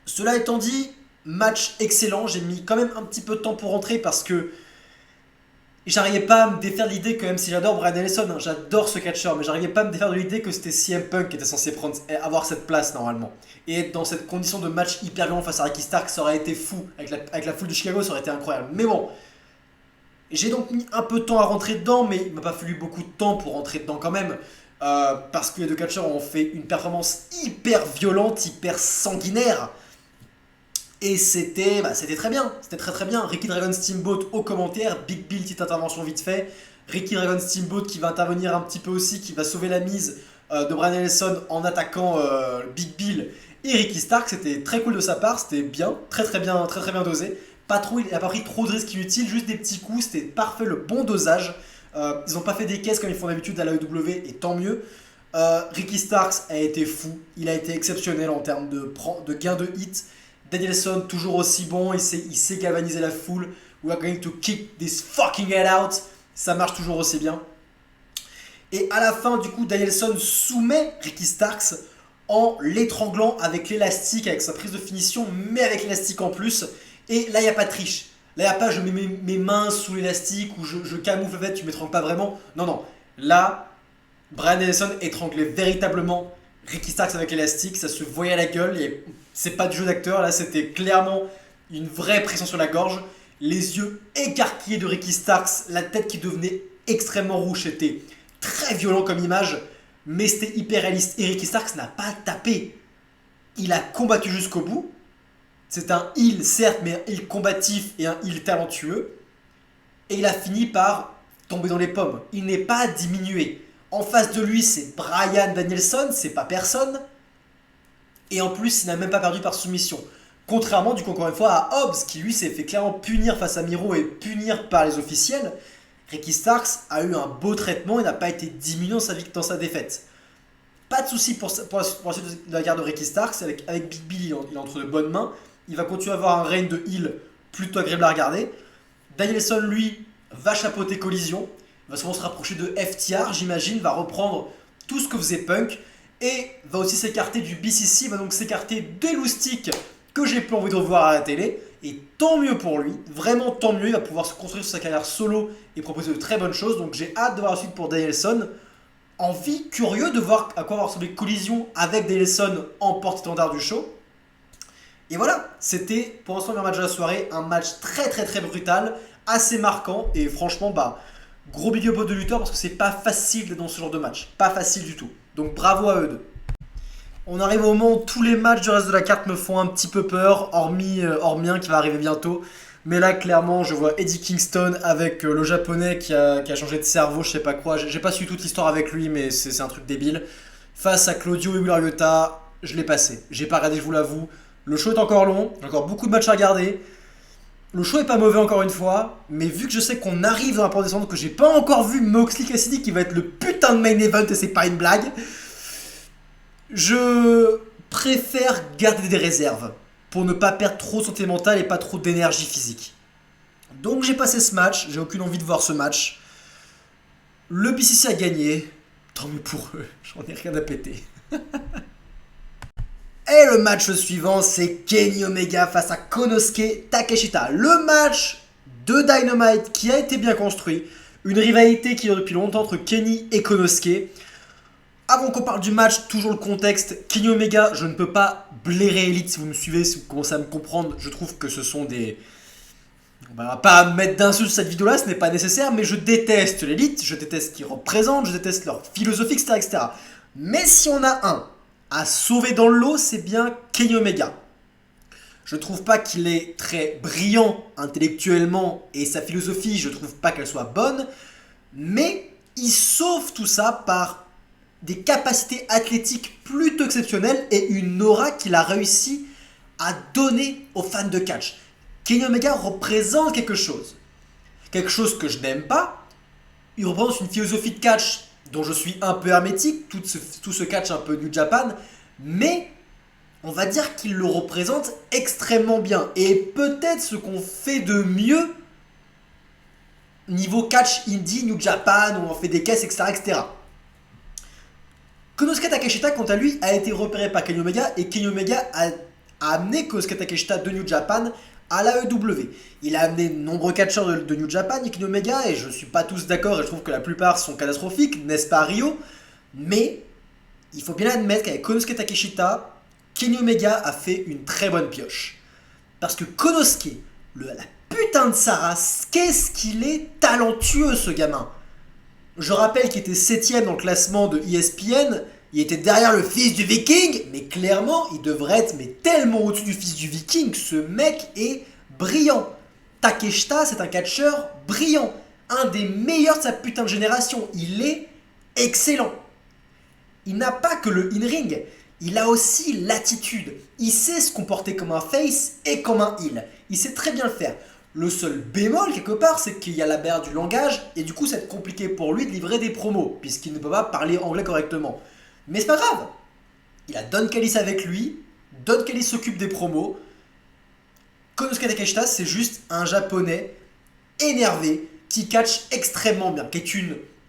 Cela étant dit, match excellent, j'ai mis quand même un petit peu de temps pour rentrer parce que j'arrivais pas à me défaire de l'idée que même si j'adore Bryan Danielson, hein, j'adore ce catcheur, mais j'arrivais pas à me défaire de l'idée que c'était CM Punk qui était censé avoir cette place normalement. Et être dans cette condition de match hyper violent face à Ricky Stark, ça aurait été fou, avec la foule de Chicago, ça aurait été incroyable. Mais bon, j'ai donc mis un peu de temps à rentrer dedans, mais il m'a pas fallu beaucoup de temps pour rentrer dedans quand même. Parce que les deux catcheurs ont fait une performance hyper violente, hyper sanguinaire. Et c'était très bien, c'était très très bien. Ricky Dragon Steamboat au commentaire, Big Bill, petite intervention vite fait. Ricky Dragon Steamboat qui va intervenir un petit peu aussi, qui va sauver la mise de Bryan Danielson en attaquant Big Bill et Ricky Stark. C'était très cool de sa part, c'était bien, très très bien dosé. Il n'a pas pris trop de risques inutiles, juste des petits coups, c'était parfait, le bon dosage. Ils n'ont pas fait des caisses comme ils font d'habitude à l'AEW, et tant mieux. Ricky Starks a été fou, il a été exceptionnel en termes de gain de hit. Danielson, toujours aussi bon, il sait galvaniser la foule. We are going to kick this fucking head out. Ça marche toujours aussi bien. Et à la fin, du coup, Danielson soumet Ricky Starks en l'étranglant avec l'élastique, avec sa prise de finition, mais avec l'élastique en plus. Et là, il n'y a pas de triche. Là, il n'y a pas je mets mes mains sous l'élastique ou je camoufle le fait, tu ne m'étrangles pas vraiment. Non, non. Là, Bryan Danielson étranglait véritablement Ricky Starks avec l'élastique. Ça se voyait à la gueule. C'est pas du jeu d'acteur. Là, c'était clairement une vraie pression sur la gorge. Les yeux écarquillés de Ricky Starks. La tête qui devenait extrêmement rouge. C'était très violent comme image. Mais c'était hyper réaliste. Et Ricky Starks n'a pas tapé. Il a combattu jusqu'au bout. C'est un heel, certes, mais un heel combatif et un heel talentueux. Et il a fini par tomber dans les pommes. Il n'est pas diminué. En face de lui, c'est Bryan Danielson, c'est pas personne. Et en plus, il n'a même pas perdu par soumission. Contrairement, du coup, encore une fois, à Hobbs, qui lui s'est fait clairement punir face à Miro et punir par les officiels. Ricky Starks a eu un beau traitement et n'a pas été diminué dans sa défaite. Pas de souci pour la suite de la garde de Ricky Starks. Avec Big Billy, il est entre de bonnes mains. Il va continuer à avoir un règne de heel plutôt agréable à regarder. Danielson, lui, va chapeauter Collision. Il va souvent se rapprocher de FTR, j'imagine. Va reprendre tout ce que faisait Punk. Et va aussi s'écarter du BCC. Va donc s'écarter des loustiques que j'ai plus envie de revoir à la télé. Et tant mieux pour lui. Vraiment tant mieux. Il va pouvoir se construire sur sa carrière solo et proposer de très bonnes choses. Donc j'ai hâte de voir la suite pour Danielson. Envie, curieux de voir à quoi va ressembler Collision avec Danielson en porte-étendard du show. Et voilà, c'était pour l'instant le meilleur match de la soirée, un match très très très brutal, assez marquant et franchement gros big up aux deux lutteurs parce que c'est pas facile d'être dans ce genre de match, pas facile du tout. Donc bravo à eux deux. On arrive au moment où tous les matchs du reste de la carte me font un petit peu peur, hormis un qui va arriver bientôt. Mais là clairement je vois Eddie Kingston avec le japonais qui a changé de cerveau, je sais pas quoi, j'ai pas suivi toute l'histoire avec lui mais c'est un truc débile. Face à Claudio et Wheeler Yuta, je l'ai passé, j'ai pas regardé je vous l'avoue. Le show est encore long, j'ai encore beaucoup de matchs à regarder. Le show est pas mauvais encore une fois, mais vu que je sais qu'on arrive dans la porte descendante, que j'ai pas encore vu Moxley Cassidy qui va être le putain de main event et c'est pas une blague, je préfère garder des réserves pour ne pas perdre trop de santé mentale et pas trop d'énergie physique. Donc j'ai passé ce match, j'ai aucune envie de voir ce match. Le BCC a gagné. Tant mieux pour eux, j'en ai rien à péter. Et le match suivant, c'est Kenny Omega face à Konosuke Takeshita. Le match de Dynamite qui a été bien construit. Une rivalité qui dure depuis longtemps entre Kenny et Konosuke. Avant qu'on parle du match, toujours le contexte. Kenny Omega, je ne peux pas blairer Elite si vous me suivez, si vous commencez à me comprendre. Je trouve que ce sont des... On va pas mettre d'insultes sur cette vidéo là, ce n'est pas nécessaire, mais je déteste l'élite, je déteste ce qu'ils représentent, je déteste leur philosophie, etc. Mais si on a un à sauver dans le lot, c'est bien Kenny Omega. Je ne trouve pas qu'il est très brillant intellectuellement et sa philosophie, je ne trouve pas qu'elle soit bonne, mais il sauve tout ça par des capacités athlétiques plutôt exceptionnelles et une aura qu'il a réussi à donner aux fans de catch. Kenny Omega représente quelque chose que je n'aime pas. Il représente une philosophie de catch dont je suis un peu hermétique, tout ce catch un peu New Japan, mais on va dire qu'il le représente extrêmement bien. Et peut-être ce qu'on fait de mieux niveau catch indie, New Japan, où on fait des caisses, etc. Konosuke Takeshita, quant à lui, a été repéré par Kenny Omega, et Kenny Omega a amené Konosuke Takeshita de New Japan à l'AEW. Il a amené de nombreux catcheurs de New Japan et Kenny Omega, et je ne suis pas tous d'accord, et je trouve que la plupart sont catastrophiques, n'est-ce pas Rio? Mais il faut bien admettre qu'avec Konosuke Takeshita, Kenny Omega a fait une très bonne pioche. Parce que Konosuke, la putain de sa race, qu'est-ce qu'il est talentueux ce gamin. Je rappelle qu'il était 7ème dans le classement de ESPN, il était derrière le fils du Viking, mais clairement, il devrait être tellement au-dessus du fils du Viking. Ce mec est brillant. Takeshita, c'est un catcheur brillant. Un des meilleurs de sa putain de génération. Il est excellent. Il n'a pas que le in-ring, il a aussi l'attitude. Il sait se comporter comme un face et comme un heel. Il sait très bien le faire. Le seul bémol, quelque part, c'est qu'il y a la barrière du langage, et du coup, ça va être compliqué pour lui de livrer des promos, puisqu'il ne peut pas parler anglais correctement. Mais c'est pas grave. Il a Don Callis avec lui. Don Callis s'occupe des promos. Konosuke Takeshita, c'est juste un japonais énervé qui catch extrêmement bien, qui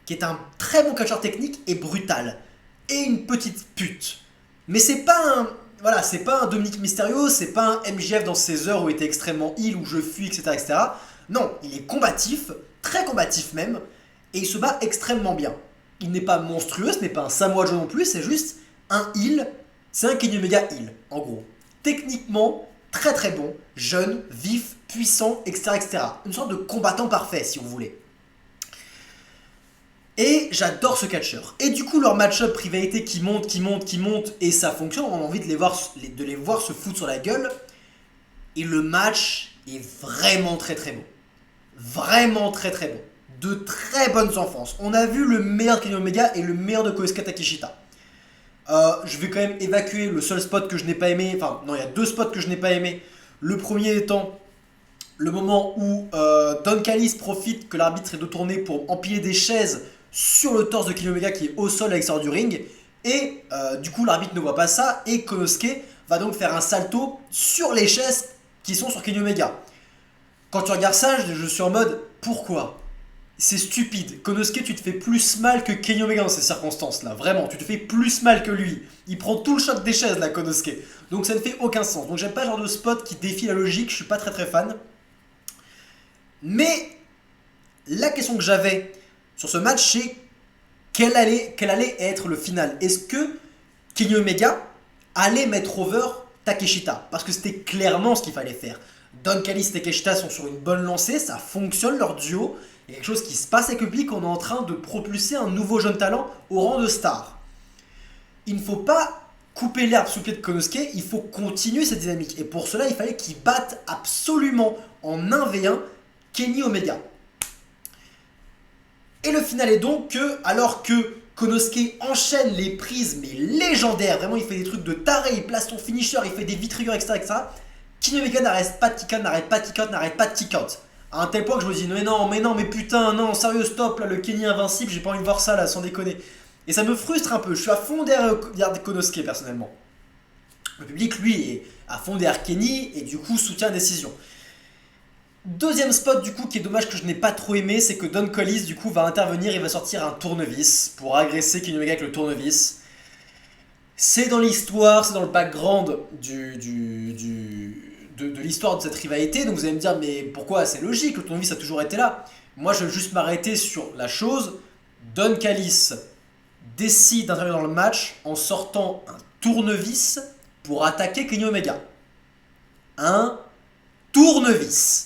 est un très bon catcheur technique et brutal. Et une petite pute. Mais c'est pas un Dominique Mysterio, c'est pas un MJF dans ses heures où il était extrêmement heal, où je fuis, etc. Non, il est combatif, très combatif même, et il se bat extrêmement bien. Il n'est pas monstrueux, ce n'est pas un Samoa Joe non plus, c'est juste un heel, c'est un Kenny Omega heel, en gros. Techniquement, très très bon, jeune, vif, puissant, etc. Une sorte de combattant parfait, si vous voulez. Et j'adore ce catcheur. Et du coup, leur match-up rivalité qui monte, et ça fonctionne, on a envie de les voir se foutre sur la gueule. Et le match est vraiment très très bon. Vraiment très très bon. De très bonnes enfances. On a vu le meilleur de Kenny Omega et le meilleur de Konosuke Takeshita. Je vais quand même évacuer le seul spot que je n'ai pas aimé. Enfin, non, il y a deux spots que je n'ai pas aimé. Le premier étant le moment où Don Callis profite que l'arbitre est détourné pour empiler des chaises sur le torse de Kenny Omega qui est au sol à l'extérieur du ring. Et du coup, l'arbitre ne voit pas ça. Et Konosuke va donc faire un salto sur les chaises qui sont sur Kenny Omega. Quand tu regardes ça, je suis en mode pourquoi ? C'est stupide. Konosuke, tu te fais plus mal que Kenny Omega dans ces circonstances-là. Vraiment, tu te fais plus mal que lui. Il prend tout le choc des chaises, là, Konosuke. Donc ça ne fait aucun sens. Donc j'aime pas le genre de spot qui défie la logique. Je suis pas très très fan. Mais la question que j'avais sur ce match, c'est quel allait être le final. Est-ce que Kenny Omega allait mettre over Takeshita? Parce que c'était clairement ce qu'il fallait faire. Don Callis et Takeshita sont sur une bonne lancée, ça fonctionne leur duo. Il y a quelque chose qui se passe avec le public, on est en train de propulser un nouveau jeune talent au rang de star. Il ne faut pas couper l'herbe sous le pied de Konosuke, il faut continuer cette dynamique. Et pour cela, il fallait qu'il batte absolument en 1v1 Kenny Omega. Et le final est donc que, alors que Konosuke enchaîne les prises mais légendaires, vraiment il fait des trucs de taré, il place son finisher, il fait des vitrieurs, etc. Kenny Omega n'arrête pas de kick out. À un tel point que je me dis mais putain, non, sérieux, stop, là, le Kenny invincible, j'ai pas envie de voir ça là, sans déconner. Et ça me frustre un peu, je suis à fond derrière Konosuke personnellement. Le public, lui, est à fond derrière Kenny et du coup soutient la décision. Deuxième spot du coup qui est dommage que je n'ai pas trop aimé, c'est que Don Callis du coup va intervenir et va sortir un tournevis pour agresser Kenny Omega avec le tournevis. C'est dans l'histoire, c'est dans le background de l'histoire de cette rivalité, donc vous allez me dire mais pourquoi? C'est logique, le tournevis a toujours été là. Moi je vais juste m'arrêter sur la chose. Don Callis décide d'intervenir dans le match en sortant un tournevis pour attaquer Kenny Omega. Un tournevis.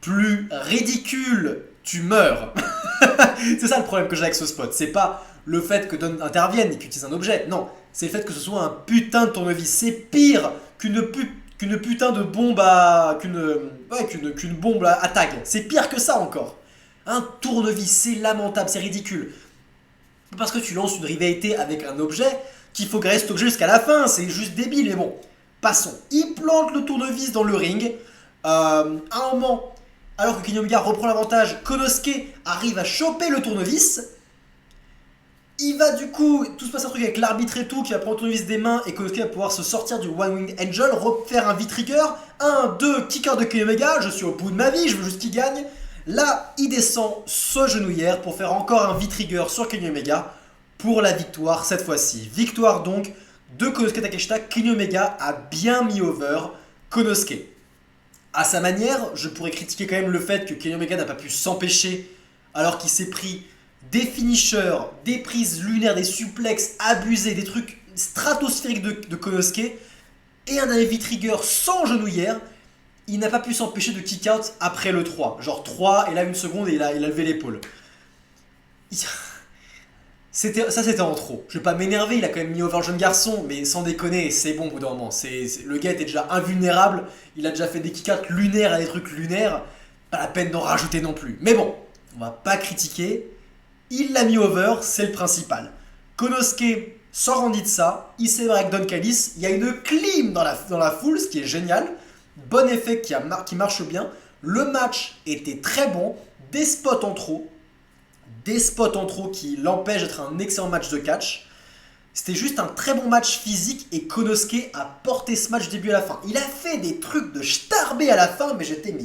Plus ridicule, tu meurs. C'est ça le problème que j'ai avec ce spot. C'est pas le fait que Don intervienne et qu'il utilise un objet. Non, c'est le fait que ce soit un putain de tournevis. C'est pire qu'une putain de bombe à... qu'une bombe à tag. C'est pire que ça encore. Un tournevis, c'est lamentable, c'est ridicule. Parce que tu lances une rivalité avec un objet qu'il faut garder cet objet jusqu'à la fin. C'est juste débile, mais bon. Passons. Il plante le tournevis dans le ring. À un moment... Alors que Kenny Omega reprend l'avantage, Konosuke arrive à choper le tournevis. Il va du coup, tout se passe un truc avec l'arbitre et tout, qui va prendre le tournevis des mains et Konosuke va pouvoir se sortir du One Wing Angel, refaire un V-Trigger. 1, 2, kicker de Kenny Omega, je suis au bout de ma vie, je veux juste qu'il gagne. Là, il descend ce genouillère pour faire encore un V-Trigger sur Kenny Omega pour la victoire cette fois-ci. Victoire donc de Konosuke Takeshita. Kenny Omega a bien mis over Konosuke. À sa manière, je pourrais critiquer quand même le fait que Kenny Omega n'a pas pu s'empêcher alors qu'il s'est pris des finishers, des prises lunaires, des suplexes abusés, des trucs stratosphériques de Konosuke et un heavy trigger sans genouillère. Il n'a pas pu s'empêcher de kick out après le 3. Genre 3 et là une seconde et il a levé l'épaule. C'était en trop. Je vais pas m'énerver, il a quand même mis over le jeune garçon, mais sans déconner, c'est bon au bout d'un moment. Le gars était déjà invulnérable, il a déjà fait des kick-outs lunaires à des trucs lunaires, pas la peine d'en rajouter non plus. Mais bon, on va pas critiquer, il l'a mis over, c'est le principal. Konosuke s'en rendit de ça, il s'est avec Don Callis, il y a une clim dans la foule, ce qui est génial, bon effet qui marche bien, le match était très bon, des spots en trop, qui l'empêchent d'être un excellent match de catch. C'était juste un très bon match physique et Konosuke a porté ce match du début à la fin. Il a fait des trucs de starbé à la fin, mais j'étais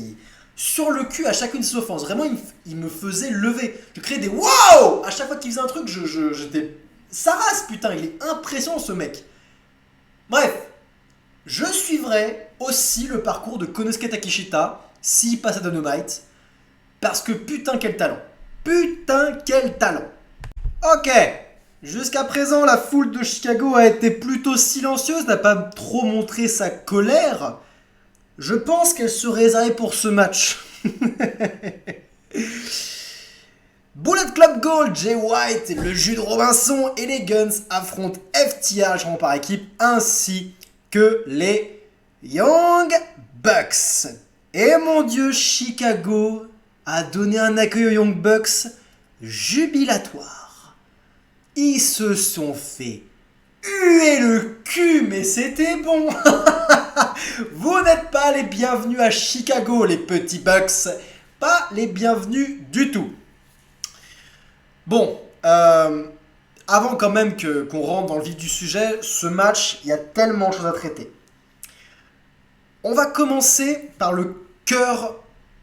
sur le cul à chacune de ses offenses. Vraiment, il me faisait lever. Je créais des wow à chaque fois qu'il faisait un truc. J'étais... Ça race, putain, il est impressionnant ce mec. Bref, je suivrai aussi le parcours de Konosuke Takeshita s'il passe à Dynamite, parce que putain quel talent. Putain, quel talent. Ok, jusqu'à présent, la foule de Chicago a été plutôt silencieuse, n'a pas trop montré sa colère. Je pense qu'elle se réservait pour ce match. Bullet Club Gold, Jay White, le Jude Robinson et les Guns affrontent FTR, champion par équipe, ainsi que les Young Bucks. Et mon dieu, Chicago a donné un accueil aux Young Bucks jubilatoire. Ils se sont fait huer le cul, mais c'était bon. Vous n'êtes pas les bienvenus à Chicago, les petits Bucks. Pas les bienvenus du tout. Bon, avant quand même qu'on rentre dans le vif du sujet, ce match, il y a tellement de choses à traiter. On va commencer par le cœur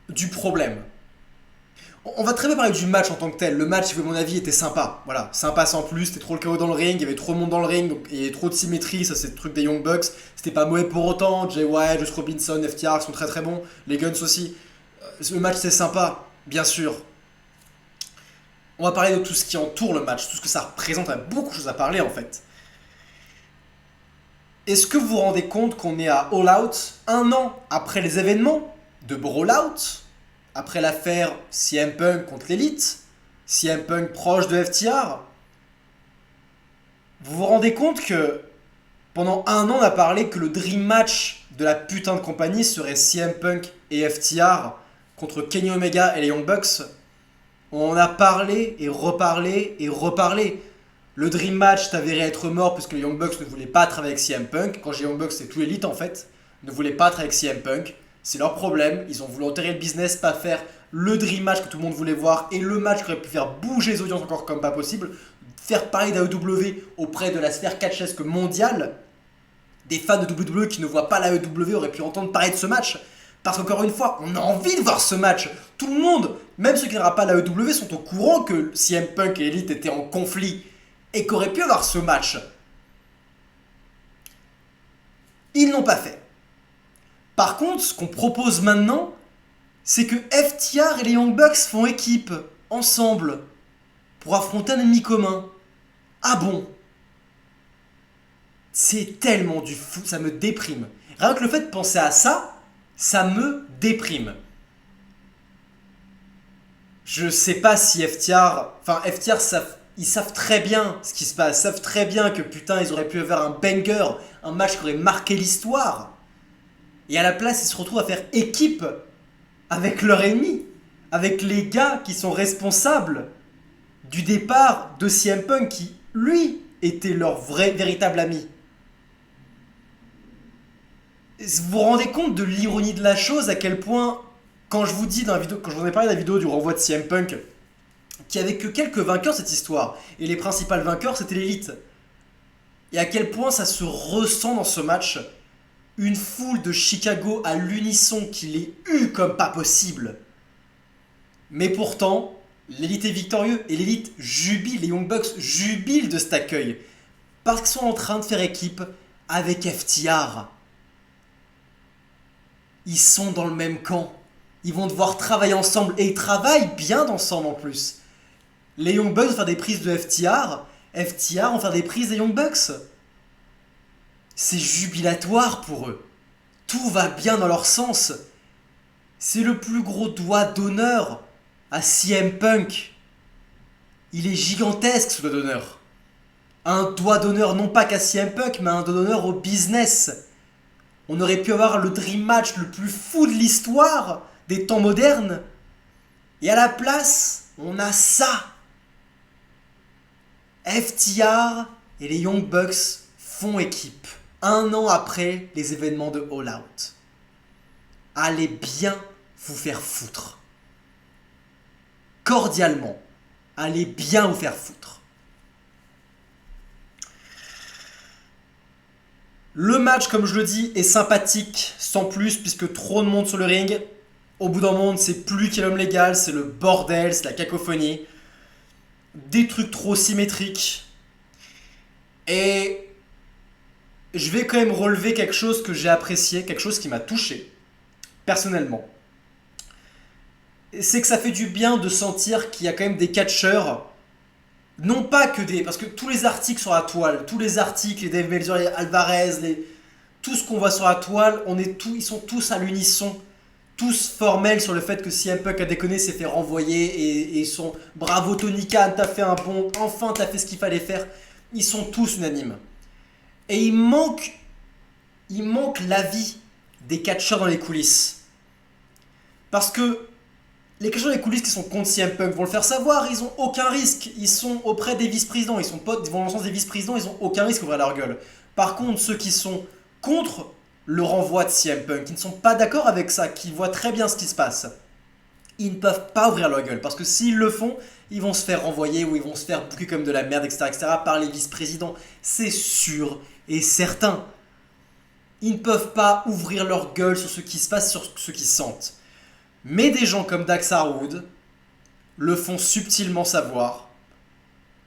du problème. On va très bien parler du match en tant que tel. Le match, à mon avis, était sympa. Voilà, sympa sans plus. C'était trop le chaos dans le ring. Il y avait trop de monde dans le ring. Donc il y avait trop de symétrie. Ça, c'est le truc des Young Bucks. C'était pas mauvais pour autant. Jay White, Juice Robinson, FTR sont très très bons. Les Guns aussi. Le match, c'est sympa, bien sûr. On va parler de tout ce qui entoure le match. Tout ce que ça représente. Il y a beaucoup de choses à parler en fait. Est-ce que vous vous rendez compte qu'on est à All Out 1 an après les événements de Brawl Out? Après l'affaire CM Punk contre l'Elite, CM Punk proche de FTR, vous vous rendez compte que pendant 1 an, on a parlé que le dream match de la putain de compagnie serait CM Punk et FTR contre Kenny Omega et les Young Bucks. On en a parlé et reparlé et reparlé. Le dream match s'avérait être mort puisque les Young Bucks ne voulaient pas travailler avec CM Punk. Quand j'ai Young Bucks, c'est tout l'Elite en fait, ne voulaient pas travailler avec CM Punk. C'est leur problème, ils ont voulu enterrer le business, pas faire le dream match que tout le monde voulait voir et le match qui aurait pu faire bouger les audiences encore comme pas possible, faire parler d'AEW auprès de la sphère catchesque mondiale. Des fans de WWE qui ne voient pas l'AEW auraient pu entendre parler de ce match. Parce qu'encore une fois, on a envie de voir ce match. Tout le monde, même ceux qui n'aura pas la EW, sont au courant que CM Punk et Elite étaient en conflit et qu'aurait pu avoir ce match. Ils n'ont pas fait. Par contre, ce qu'on propose maintenant, c'est que FTR et les Young Bucks font équipe, ensemble, pour affronter un ennemi commun. Ah bon? C'est tellement du fou, ça me déprime. Rien que le fait de penser à ça, ça me déprime. Je sais pas si FTR... Enfin, FTR, ils savent très bien ce qui se passe. Ils savent très bien que putain, ils auraient pu faire un banger, un match qui aurait marqué l'histoire. Et à la place, ils se retrouvent à faire équipe avec leur ennemi. Avec les gars qui sont responsables du départ de CM Punk qui, lui, était leur vrai, véritable ami. Vous vous rendez compte de l'ironie de la chose, à quel point, quand je vous dis dans la vidéo, quand je vous ai parlé de la vidéo du renvoi de CM Punk, qu'il n'y avait que quelques vainqueurs cette histoire, et les principaux vainqueurs c'était l'élite. Et à quel point ça se ressent dans ce match, une foule de Chicago à l'unisson qui les eut comme pas possible. Mais pourtant, l'élite est victorieux et l'élite jubile, les Young Bucks jubilent de cet accueil. Parce qu'ils sont en train de faire équipe avec FTR. Ils sont dans le même camp. Ils vont devoir travailler ensemble et ils travaillent bien ensemble en plus. Les Young Bucks vont faire des prises de FTR, FTR vont faire des prises des Young Bucks. C'est jubilatoire pour eux. Tout va bien dans leur sens. C'est le plus gros doigt d'honneur à CM Punk. Il est gigantesque ce doigt d'honneur. Un doigt d'honneur non pas qu'à CM Punk, mais un doigt d'honneur au business. On aurait pu avoir le dream match le plus fou de l'histoire des temps modernes. Et à la place, on a ça. FTR et les Young Bucks font équipe. 1 an après les événements de All Out. Allez bien vous faire foutre. Cordialement, allez bien vous faire foutre. Le match, comme je le dis, est sympathique, sans plus, puisque trop de monde sur le ring. Au bout d'un moment, c'est plus qu'un homme légal, c'est le bordel, c'est la cacophonie. Des trucs trop symétriques. Et je vais quand même relever quelque chose que j'ai apprécié, quelque chose qui m'a touché, personnellement. C'est que ça fait du bien de sentir qu'il y a quand même des catcheurs, non pas que des... Parce que tous les articles sur la toile, tous les articles, les Dave Meltzer, les Alvarez, tout ce qu'on voit sur la toile, ils sont tous à l'unisson, tous formels sur le fait que CM Punk a déconné, s'est fait renvoyer, et ils sont bravo Tony Khan, t'as fait un bon, enfin t'as fait ce qu'il fallait faire. Ils sont tous unanimes. Et il manque l'avis des catcheurs dans les coulisses. Parce que les catcheurs dans les coulisses qui sont contre CM Punk vont le faire savoir, ils ont aucun risque. Ils sont auprès des vice-présidents, ils sont potes, ils vont dans le sens des vice-présidents, ils ont aucun risque d'ouvrir leur gueule. Par contre, ceux qui sont contre le renvoi de CM Punk, qui ne sont pas d'accord avec ça, qui voient très bien ce qui se passe, ils ne peuvent pas ouvrir leur gueule. Parce que s'ils le font, ils vont se faire renvoyer ou ils vont se faire bouquer comme de la merde, etc. par les vice-présidents. C'est sûr et certain. Ils ne peuvent pas ouvrir leur gueule sur ce qui se passe, sur ce qu'ils sentent. Mais des gens comme Dax Harwood le font subtilement savoir.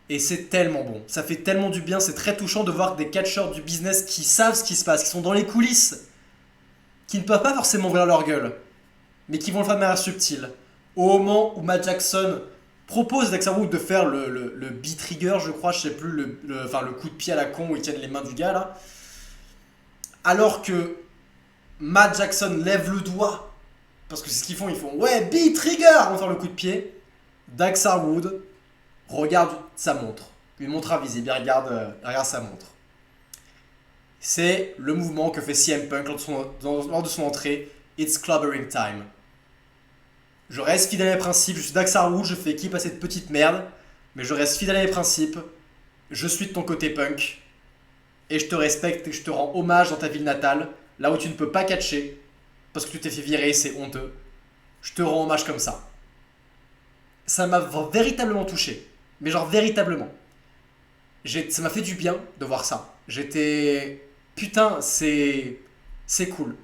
Et c'est tellement bon. Ça fait tellement du bien. C'est très touchant de voir des catcheurs du business qui savent ce qui se passe, qui sont dans les coulisses, qui ne peuvent pas forcément ouvrir leur gueule, mais qui vont le faire de manière subtile. Au moment où Matt Jackson propose à Dax Harwood de faire le B-trigger, je crois, je sais plus, le coup de pied à la con où ils tiennent les mains du gars là. Alors que Matt Jackson lève le doigt, parce que c'est ce qu'ils font, ils font ouais, B-trigger, on va faire le coup de pied. Dax Harwood regarde sa montre, une montre invisible, il regarde sa montre. C'est le mouvement que fait CM Punk lors de son entrée, It's Clobbering Time. Je reste fidèle à mes principes, je suis Dax Harwood, je fais équipe à cette petite merde, mais je reste fidèle à mes principes, je suis de ton côté Punk, et je te respecte et je te rends hommage dans ta ville natale, là où tu ne peux pas catcher, parce que tu t'es fait virer, c'est honteux. Je te rends hommage comme ça. Ça m'a véritablement touché, mais genre véritablement. Ça m'a fait du bien de voir ça. J'étais... Putain, c'est cool.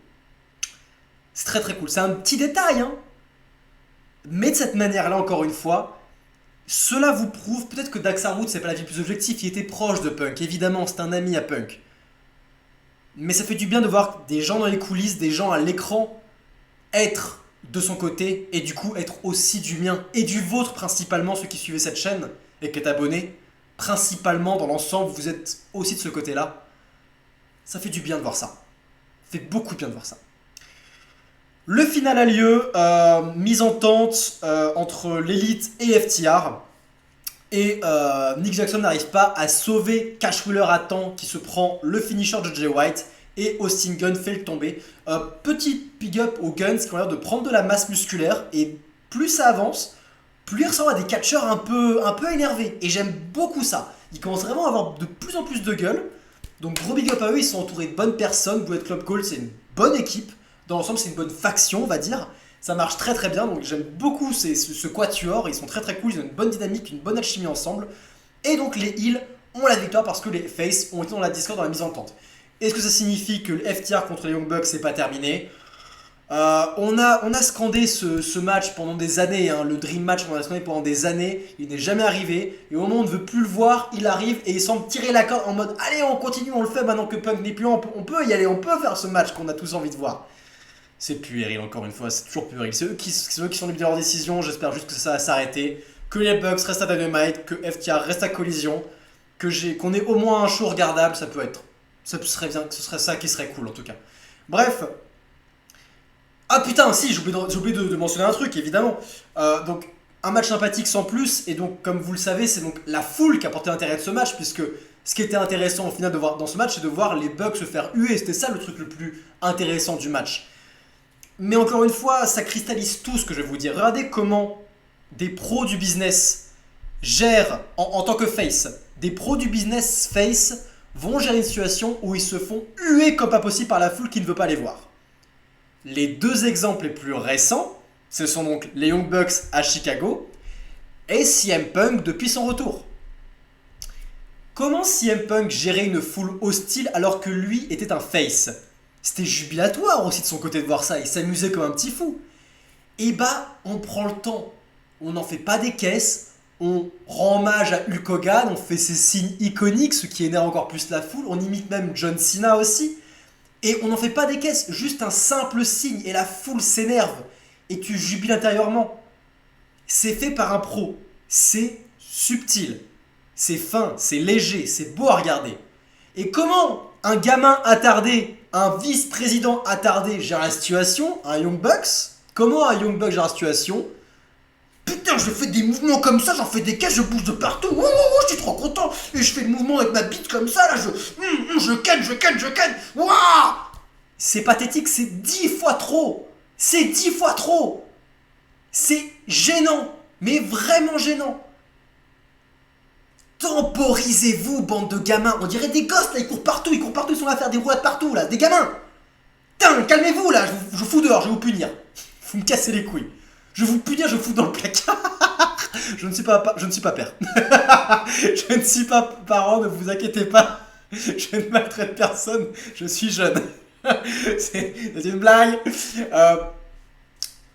C'est très très cool. C'est un petit détail, hein. Mais de cette manière-là, encore une fois, cela vous prouve, peut-être que Dax Harwood, c'est pas la vie plus objective, il était proche de Punk, évidemment, c'est un ami à Punk. Mais ça fait du bien de voir des gens dans les coulisses, des gens à l'écran, être de son côté, et du coup être aussi du mien, et du vôtre principalement, ceux qui suivez cette chaîne, et qui êtes abonnés, principalement dans l'ensemble, vous êtes aussi de ce côté-là. Ça fait du bien de voir ça. Ça fait beaucoup de bien de voir ça. Le final a lieu, mise en tente entre l'élite et FTR. Et Nick Jackson n'arrive pas à sauver Cash Wheeler à temps qui se prend le finisher de Jay White. Et Austin Gunn fait le tomber. Petit big up aux Guns qui ont l'air de prendre de la masse musculaire. Et plus ça avance, plus il ressemble à des catcheurs un peu énervés. Et j'aime beaucoup ça. Ils commencent vraiment à avoir de plus en plus de gueule. Donc gros big up à eux, ils sont entourés de bonnes personnes. Bullet Club Gold, c'est une bonne équipe. Dans l'ensemble, c'est une bonne faction, on va dire. Ça marche très très bien, donc j'aime beaucoup ce quatuor. Ils sont très très cool, ils ont une bonne dynamique, une bonne alchimie ensemble. Et donc les heels ont la victoire parce que les faces ont été dans la Discord dans la mise en tente. Est-ce que ça signifie que le FTR contre les Young Bucks c'est pas terminé? On a scandé ce match pendant des années, hein. Le Dream Match on a scandé pendant des années, il n'est jamais arrivé. Et au moment où on ne veut plus le voir, il arrive et il semble tirer la corde en mode allez on continue, on le fait maintenant que Punk n'est plus là, on peut y aller, on peut faire ce match qu'on a tous envie de voir. C'est puéril encore une fois, c'est toujours puéril. C'est eux qui sont libres de leurs décisions, j'espère juste que ça va s'arrêter. Que les Bucks restent à Dynamite, que FTR reste à Collision, qu'on ait au moins un show regardable, ça peut être. Ça serait bien, ce serait ça qui serait cool en tout cas. Bref. Ah putain, si, j'ai oublié de mentionner un truc, évidemment. Donc, un match sympathique sans plus, et donc, comme vous le savez, c'est donc la foule qui a porté l'intérêt de ce match, puisque ce qui était intéressant au final de voir dans ce match, c'est de voir les Bucks se faire huer, c'était ça le truc le plus intéressant du match. Mais encore une fois, ça cristallise tout ce que je vais vous dire. Regardez comment des pros du business gèrent, en tant que face, des pros du business face vont gérer une situation où ils se font huer comme pas possible par la foule qui ne veut pas les voir. Les deux exemples les plus récents, ce sont donc les Young Bucks à Chicago et CM Punk depuis son retour. Comment CM Punk gérait une foule hostile alors que lui était un face? C'était jubilatoire aussi de son côté de voir ça, il s'amusait comme un petit fou. Et bah, on prend le temps, on n'en fait pas des caisses, on rend hommage à Hulk Hogan, on fait ses signes iconiques, ce qui énerve encore plus la foule, on imite même John Cena aussi. Et on n'en fait pas des caisses, juste un simple signe et la foule s'énerve. Et tu jubiles intérieurement. C'est fait par un pro, c'est subtil, c'est fin, c'est léger, c'est beau à regarder. Et comment un gamin attardé, un vice-président attardé gère la situation, un Young Bucks? Comment un Young Bucks gère la situation? Putain, je fais des mouvements comme ça, j'en fais des caisses, je bouge de partout. Je suis trop content. Et je fais le mouvement avec ma bite comme ça, là, je ken. Waouh! C'est pathétique, c'est 10 fois trop. C'est 10 fois trop. C'est gênant, mais vraiment gênant. Temporisez-vous, bande de gamins. On dirait des gosses, là, ils courent partout, ils sont là à faire des roulades partout, là. Des gamins. Putain, calmez-vous, là, je vous fous dehors, je vais vous punir. Vous me cassez les couilles. Je vais vous punir, je vous fous dans le placard. Je ne suis pas père. Je ne suis pas parent, ne vous inquiétez pas. Je ne maltraite personne, je suis jeune. C'est une blague.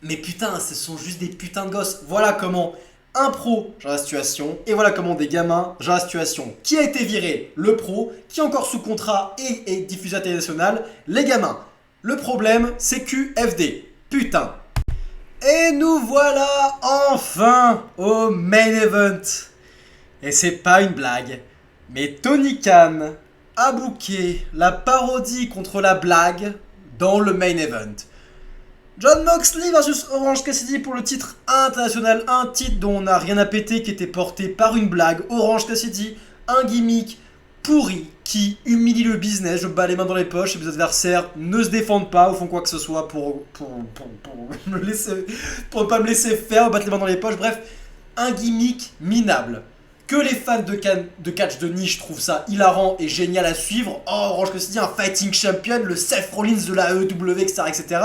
Mais putain, ce sont juste des putains de gosses. Voilà comment un pro gère la situation, et voilà comment des gamins gèrent la situation. Qui a été viré? Le pro, qui est encore sous contrat et est diffusé à la télé nationale, les gamins. Le problème, c'est QFD. Putain. Et nous voilà enfin au main event. Et c'est pas une blague, mais Tony Khan a booké la parodie contre la blague dans le main event. Jon Moxley vs Orange Cassidy pour le titre international, un titre dont on n'a rien à péter, qui était porté par une blague. Orange Cassidy, un gimmick pourri qui humilie le business. Je bats les mains dans les poches et mes adversaires ne se défendent pas ou font quoi que ce soit pour ne pas me laisser faire, battre les mains dans les poches. Bref, un gimmick minable. Que les fans de catch de niche trouvent ça hilarant et génial à suivre. Oh, Orange Cassidy, un fighting champion, le Seth Rollins de la AEW, etc.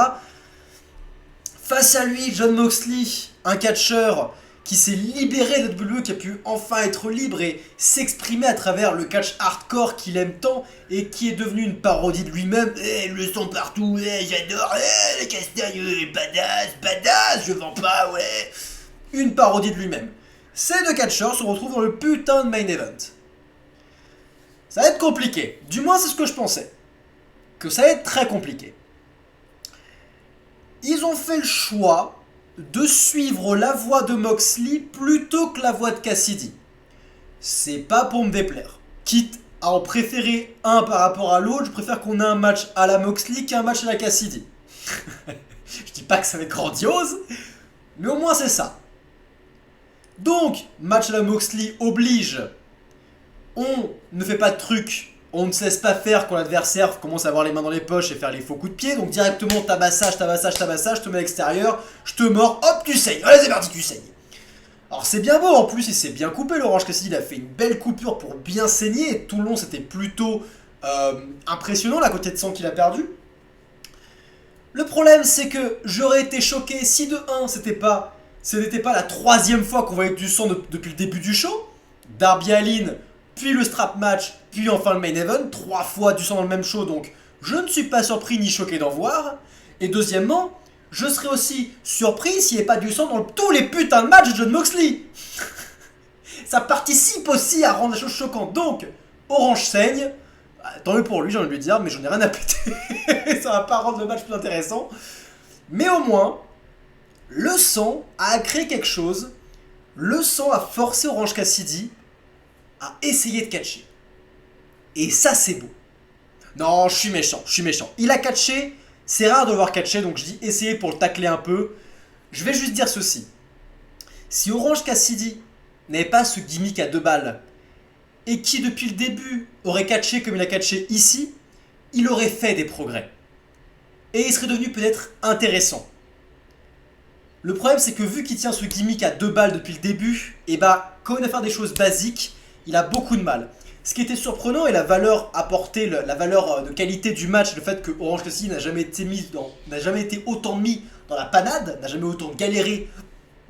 Face à lui, Jon Moxley, un catcheur qui s'est libéré de la WWE, qui a pu enfin être libre et s'exprimer à travers le catch hardcore qu'il aime tant et qui est devenu une parodie de lui-même. Le son partout, j'adore, les castagnes, badass, je vends pas, ouais. Une parodie de lui-même. Ces deux catcheurs se retrouvent dans le putain de main event. Ça va être compliqué, du moins c'est ce que je pensais. Que ça va être très compliqué. Ils ont fait le choix de suivre la voie de Moxley plutôt que la voie de Cassidy. C'est pas pour me déplaire. Quitte à en préférer un par rapport à l'autre, je préfère qu'on ait un match à la Moxley qu'un match à la Cassidy. Je dis pas que ça va être grandiose, mais au moins c'est ça. Donc, match à la Moxley oblige. On ne fait pas de trucs, on ne se laisse pas faire quand l'adversaire commence à avoir les mains dans les poches et faire les faux coups de pied. Donc directement tabassage, je te mets à l'extérieur, je te mords, hop tu saignes, allez c'est parti tu saignes. Alors c'est bien beau, en plus il s'est bien coupé l'Orange Cassidy, il a fait une belle coupure pour bien saigner et tout le long c'était plutôt impressionnant la quantité de sang qu'il a perdu. Le problème c'est que j'aurais été choqué si de 1 ce n'était pas la troisième fois qu'on voyait du sang depuis le début du show. Darby Allin, puis le strap match, puis enfin le main event, 3 fois du sang dans le même show, donc je ne suis pas surpris ni choqué d'en voir. Et deuxièmement, je serais aussi surpris s'il n'y avait pas du sang dans tous les putains de matchs de Jon Moxley. Ça participe aussi à rendre la chose choquante. Donc, Orange saigne, tant mieux pour lui, j'ai envie de lui dire, mais j'en ai rien à péter. Ça va pas rendre le match plus intéressant. Mais au moins, le sang a créé quelque chose. Le sang a forcé Orange Cassidy à essayer de catcher. Et ça c'est beau. Non, je suis méchant. Il a catché, c'est rare de le voir catcher, donc je dis essayer pour le tacler un peu. Je vais juste dire ceci. Si Orange Cassidy n'avait pas ce gimmick à 2 balles, et qui depuis le début aurait catché comme il a catché ici, il aurait fait des progrès. Et il serait devenu peut-être intéressant. Le problème c'est que vu qu'il tient ce gimmick à 2 balles depuis le début, et bah quand il va faire des choses basiques, il a beaucoup de mal. Ce qui était surprenant est la valeur apportée, la valeur de qualité du match, le fait que Orange Cassidy n'a jamais été autant mis dans la panade, n'a jamais autant galéré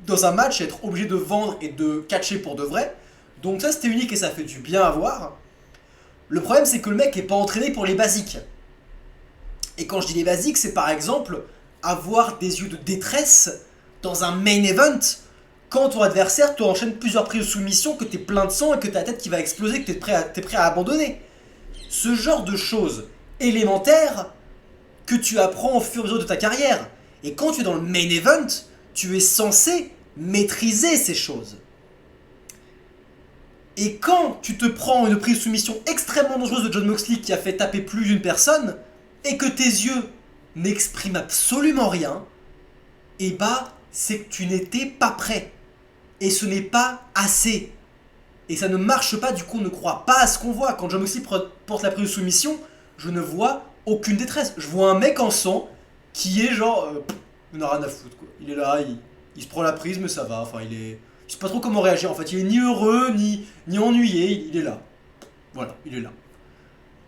dans un match, et être obligé de vendre et de catcher pour de vrai. Donc ça c'était unique et ça fait du bien à voir. Le problème c'est que le mec n'est pas entraîné pour les basiques. Et quand je dis les basiques, c'est par exemple avoir des yeux de détresse dans un main event quand ton adversaire te enchaîne plusieurs prises de soumission, que t'es plein de sang et que t'as la tête qui va exploser, que t'es prêt à abandonner. Ce genre de choses élémentaires que tu apprends au fur et à mesure de ta carrière. Et quand tu es dans le main event, tu es censé maîtriser ces choses. Et quand tu te prends une prise de soumission extrêmement dangereuse de Jon Moxley qui a fait taper plus d'une personne, et que tes yeux n'expriment absolument rien, et bah c'est que tu n'étais pas prêt. Et ce n'est pas assez. Et ça ne marche pas, du coup on ne croit pas à ce qu'on voit. Quand Jon Moxley porte la prise de soumission, je ne vois aucune détresse. Je vois un mec en sang qui est genre... il n'a rien à foutre quoi. Il est là, il se prend la prise mais ça va. Enfin il est... Je sais pas trop comment réagir en fait. Il est ni heureux, ni ennuyé. Il est là. Voilà, il est là.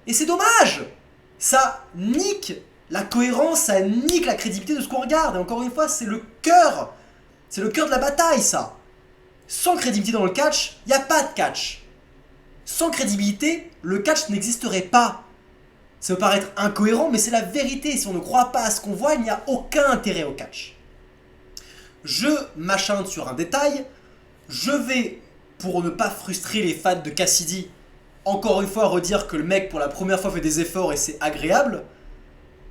Et c'est dommage. Ça nique la cohérence, ça nique la crédibilité de ce qu'on regarde. Et encore une fois, c'est le cœur. C'est le cœur de la bataille ça. Sans crédibilité dans le catch, il n'y a pas de catch. Sans crédibilité, le catch n'existerait pas. Ça peut paraître incohérent, mais c'est la vérité. Si on ne croit pas à ce qu'on voit, il n'y a aucun intérêt au catch. Je m'acharne sur un détail. Je vais, pour ne pas frustrer les fans de Cassidy, encore une fois redire que le mec pour la première fois fait des efforts et c'est agréable.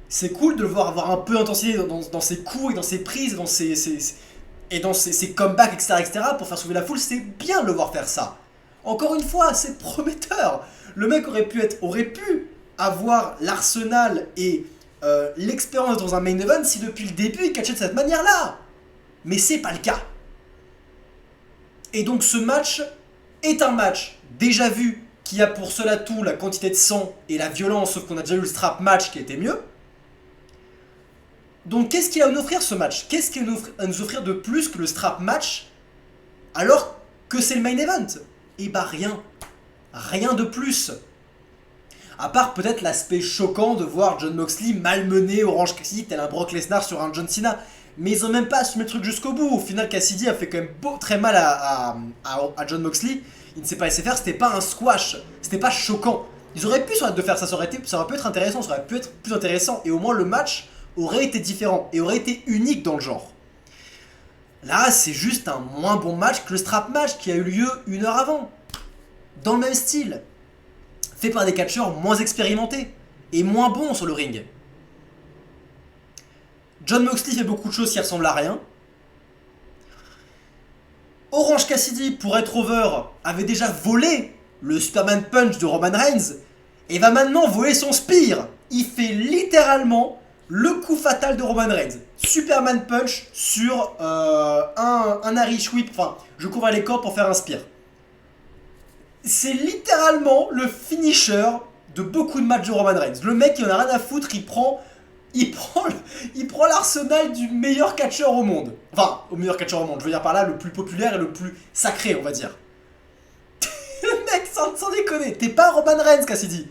C'est cool de le voir avoir un peu d'intensité dans ses coups et dans ses prises, dans ses comebacks, etc., pour faire sauver la foule. C'est bien de le voir faire ça. Encore une fois, c'est prometteur. Le mec aurait pu avoir l'arsenal et l'expérience dans un main event si depuis le début il catchait de cette manière-là. Mais c'est pas le cas. Et donc ce match est un match déjà vu qui a pour seul atout la quantité de sang et la violence, sauf qu'on a déjà eu le strap match qui était mieux. Donc qu'est-ce qu'il a à nous offrir ce match? Qu'est-ce qu'il a à nous offrir de plus que le strap match alors que c'est le main event? Et bah rien. Rien de plus. À part peut-être l'aspect choquant de voir Jon Moxley malmener Orange Cassidy tel un Brock Lesnar sur un John Cena. Mais ils ont même pas assumé le truc jusqu'au bout. Au final, Cassidy a fait quand même très mal à Jon Moxley. Il ne s'est pas laissé faire, c'était pas un squash, c'était pas choquant. Ils auraient pu de faire ça, ça aurait pu être intéressant, ça aurait pu être plus intéressant. Et au moins le match aurait été différent et aurait été unique dans le genre. Là, c'est juste un moins bon match que le strap match qui a eu lieu 1 heure avant. Dans le même style. Fait par des catcheurs moins expérimentés et moins bons sur le ring. Jon Moxley fait beaucoup de choses qui ressemblent à rien. Orange Cassidy, pour être over, avait déjà volé le Superman Punch de Roman Reigns et va maintenant voler son spear. Il fait littéralement le coup fatal de Roman Reigns. Superman Punch sur un Irish Whip. Enfin, je couvre les cordes pour faire un spear. C'est littéralement le finisher de beaucoup de matchs de Roman Reigns. Le mec, il en a rien à foutre, il prend l'arsenal du meilleur catcheur au monde. Enfin, au meilleur catcheur au monde, je veux dire par là, le plus populaire et le plus sacré, on va dire. Le mec, sans déconner, t'es pas Roman Reigns, Cassidy.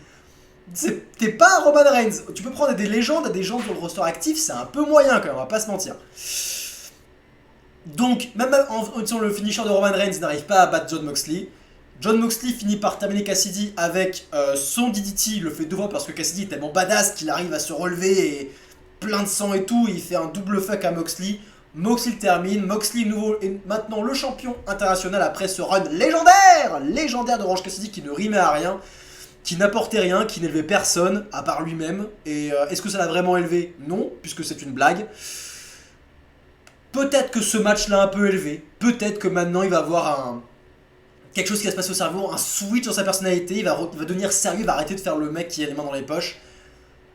T'es pas Roman Reigns. Tu peux prendre des légendes, des gens sur le roster actif, c'est un peu moyen quand même, on va pas se mentir. Donc, même sur le finisher de Roman Reigns, il n'arrive pas à battre Jon Moxley. Jon Moxley finit par terminer Cassidy avec son DDT, il le fait 2 fois parce que Cassidy est tellement badass qu'il arrive à se relever et plein de sang et tout, il fait un double fuck à Moxley. Moxley termine, Moxley est maintenant le champion international après ce run légendaire d'Orange Cassidy qui ne rimait à rien, qui n'apportait rien, qui n'élevait personne à part lui-même. Et est-ce que ça l'a vraiment élevé? Non, puisque c'est une blague. Peut-être que ce match l'a un peu élevé, peut-être que maintenant il va avoir quelque chose qui va se passer au cerveau, un switch dans sa personnalité, il va devenir sérieux, il va arrêter de faire le mec qui a les mains dans les poches.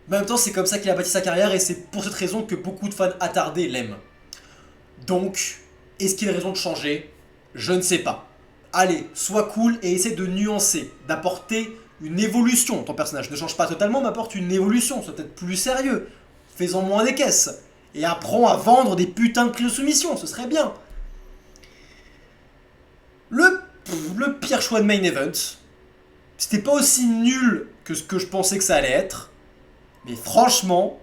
Mais en même temps, c'est comme ça qu'il a bâti sa carrière et c'est pour cette raison que beaucoup de fans attardés l'aiment. Donc, est-ce qu'il y a raison de changer? Je ne sais pas. Allez, sois cool et essaie de nuancer, d'apporter une évolution. Ton personnage ne change pas totalement, mais apporte une évolution, sois peut-être plus sérieux. Fais-en moins des caisses. Et apprends à vendre des putains de prises de soumission, ce serait bien. Le pire choix de main event, c'était pas aussi nul que ce que je pensais que ça allait être, mais franchement,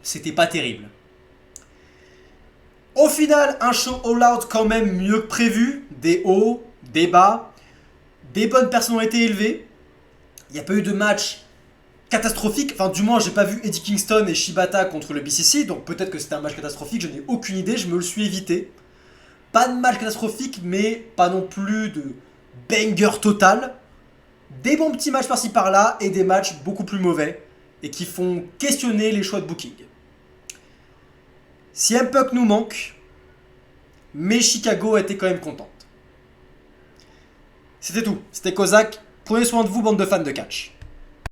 c'était pas terrible. Au final, un show all out quand même mieux que prévu, des hauts, des bas, des bonnes personnalités élevées. Il n'y a pas eu de match catastrophique, enfin du moins j'ai pas vu Eddie Kingston et Shibata contre le BCC, donc peut-être que c'était un match catastrophique, je n'ai aucune idée, je me le suis évité. Pas de match catastrophique, mais pas non plus de banger total. Des bons petits matchs par-ci par-là et des matchs beaucoup plus mauvais et qui font questionner les choix de booking. CM Punk nous manque, mais Chicago était quand même contente. C'était tout, c'était Kozak. Prenez soin de vous, bande de fans de catch.